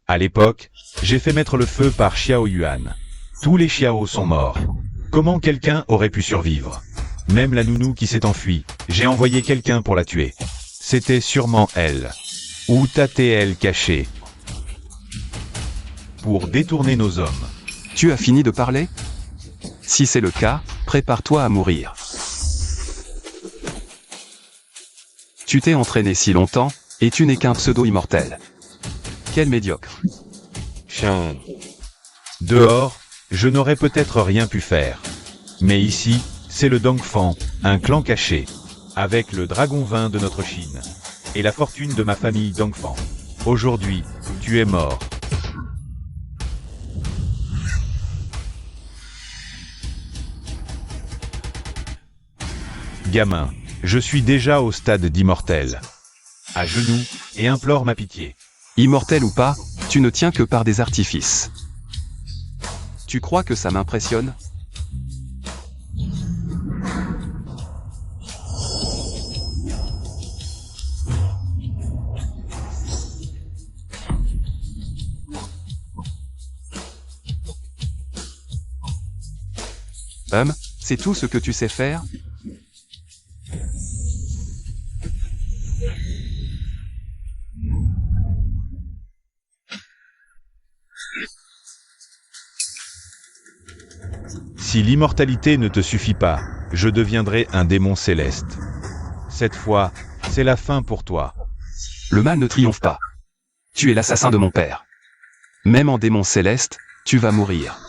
À l'époque, j'ai fait mettre le feu par Xiao Yuan. Tous les Xiao sont morts. Comment quelqu'un aurait pu survivre? Même la nounou qui s'est enfuie, j'ai envoyé quelqu'un pour la tuer. C'était sûrement elle. Où t'as-t-elle cachée? Pour détourner nos hommes. Tu as fini de parler? Si c'est le cas, prépare-toi à mourir. Tu t'es entraîné si longtemps, et tu n'es qu'un pseudo-immortel. Quel médiocre. Chien. Dehors, je n'aurais peut-être rien pu faire. Mais ici, c'est le Dongfang, un clan caché, avec le dragon vin de notre Chine, et la fortune de ma famille Dongfang. Aujourd'hui, tu es mort. Gamin, je suis déjà au stade d'immortel. À genoux, et implore ma pitié. Immortel ou pas, tu ne tiens que par des artifices. Tu crois que ça m'impressionne? C'est tout ce que tu sais faire? Si l'immortalité ne te suffit pas, je deviendrai un démon céleste. Cette fois, c'est la fin pour toi. Le mal ne triomphe pas. Tu es l'assassin de mon père. Même en démon céleste, tu vas mourir.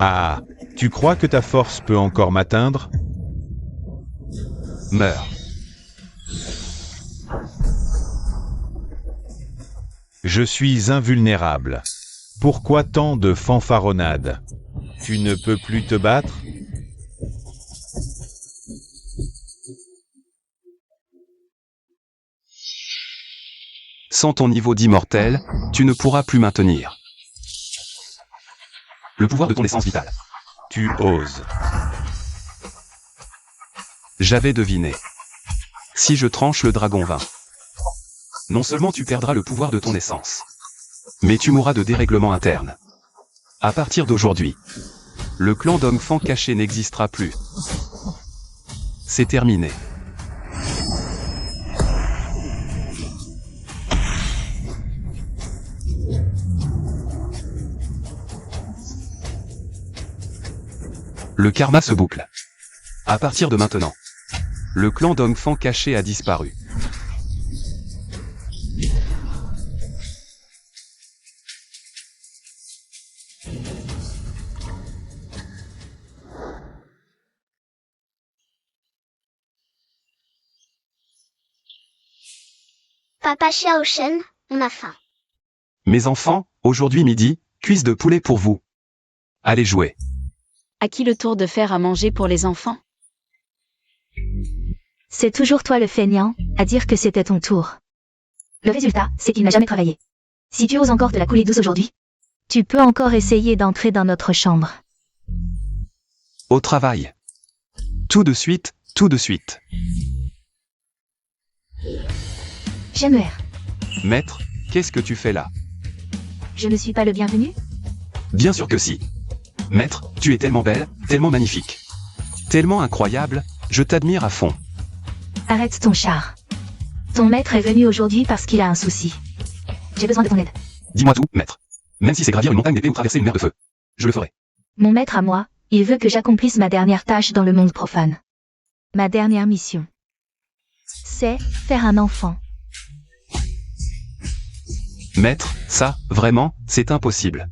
Ah, tu crois que ta force peut encore m'atteindre? Meurs. Je suis invulnérable. Pourquoi tant de fanfaronnades? Tu ne peux plus te battre? Sans ton niveau d'immortel, tu ne pourras plus maintenir le pouvoir de ton essence vitale. Tu oses. J'avais deviné. Si je tranche le dragon vin, non seulement tu perdras le pouvoir de ton essence, mais tu mourras de dérèglement interne. À partir d'aujourd'hui, le clan Dongfang caché n'existera plus. C'est terminé. Le karma se boucle. À partir de maintenant, le clan Dongfang caché a disparu. Papa Xiao Shen, on a faim. Mes enfants, aujourd'hui midi, cuisse de poulet pour vous. Allez jouer. À qui le tour de faire à manger pour les enfants? C'est toujours toi le feignant, à dire que c'était ton tour. Le résultat, c'est qu'il n'a jamais travaillé. Si tu oses encore te la couler douce aujourd'hui, Tu peux encore essayer d'entrer dans notre chambre. Au travail. Tout de suite, tout de suite. Shenmer, Maître, qu'est-ce que tu fais là? je ne suis pas le bienvenu? Bien sûr que si. Maître, tu es tellement belle, tellement magnifique. Tellement incroyable, je t'admire à fond. Arrête ton char. Ton maître est venu aujourd'hui parce qu'il a un souci. J'ai besoin de ton aide. Dis-moi tout, maître. Même si c'est gravir une montagne d'épée ou traverser une mer de feu. Je le ferai. Mon maître à moi, il veut que j'accomplisse ma dernière tâche dans le monde profane. Ma dernière mission, c'est faire un enfant. Maître, ça, vraiment, c'est impossible.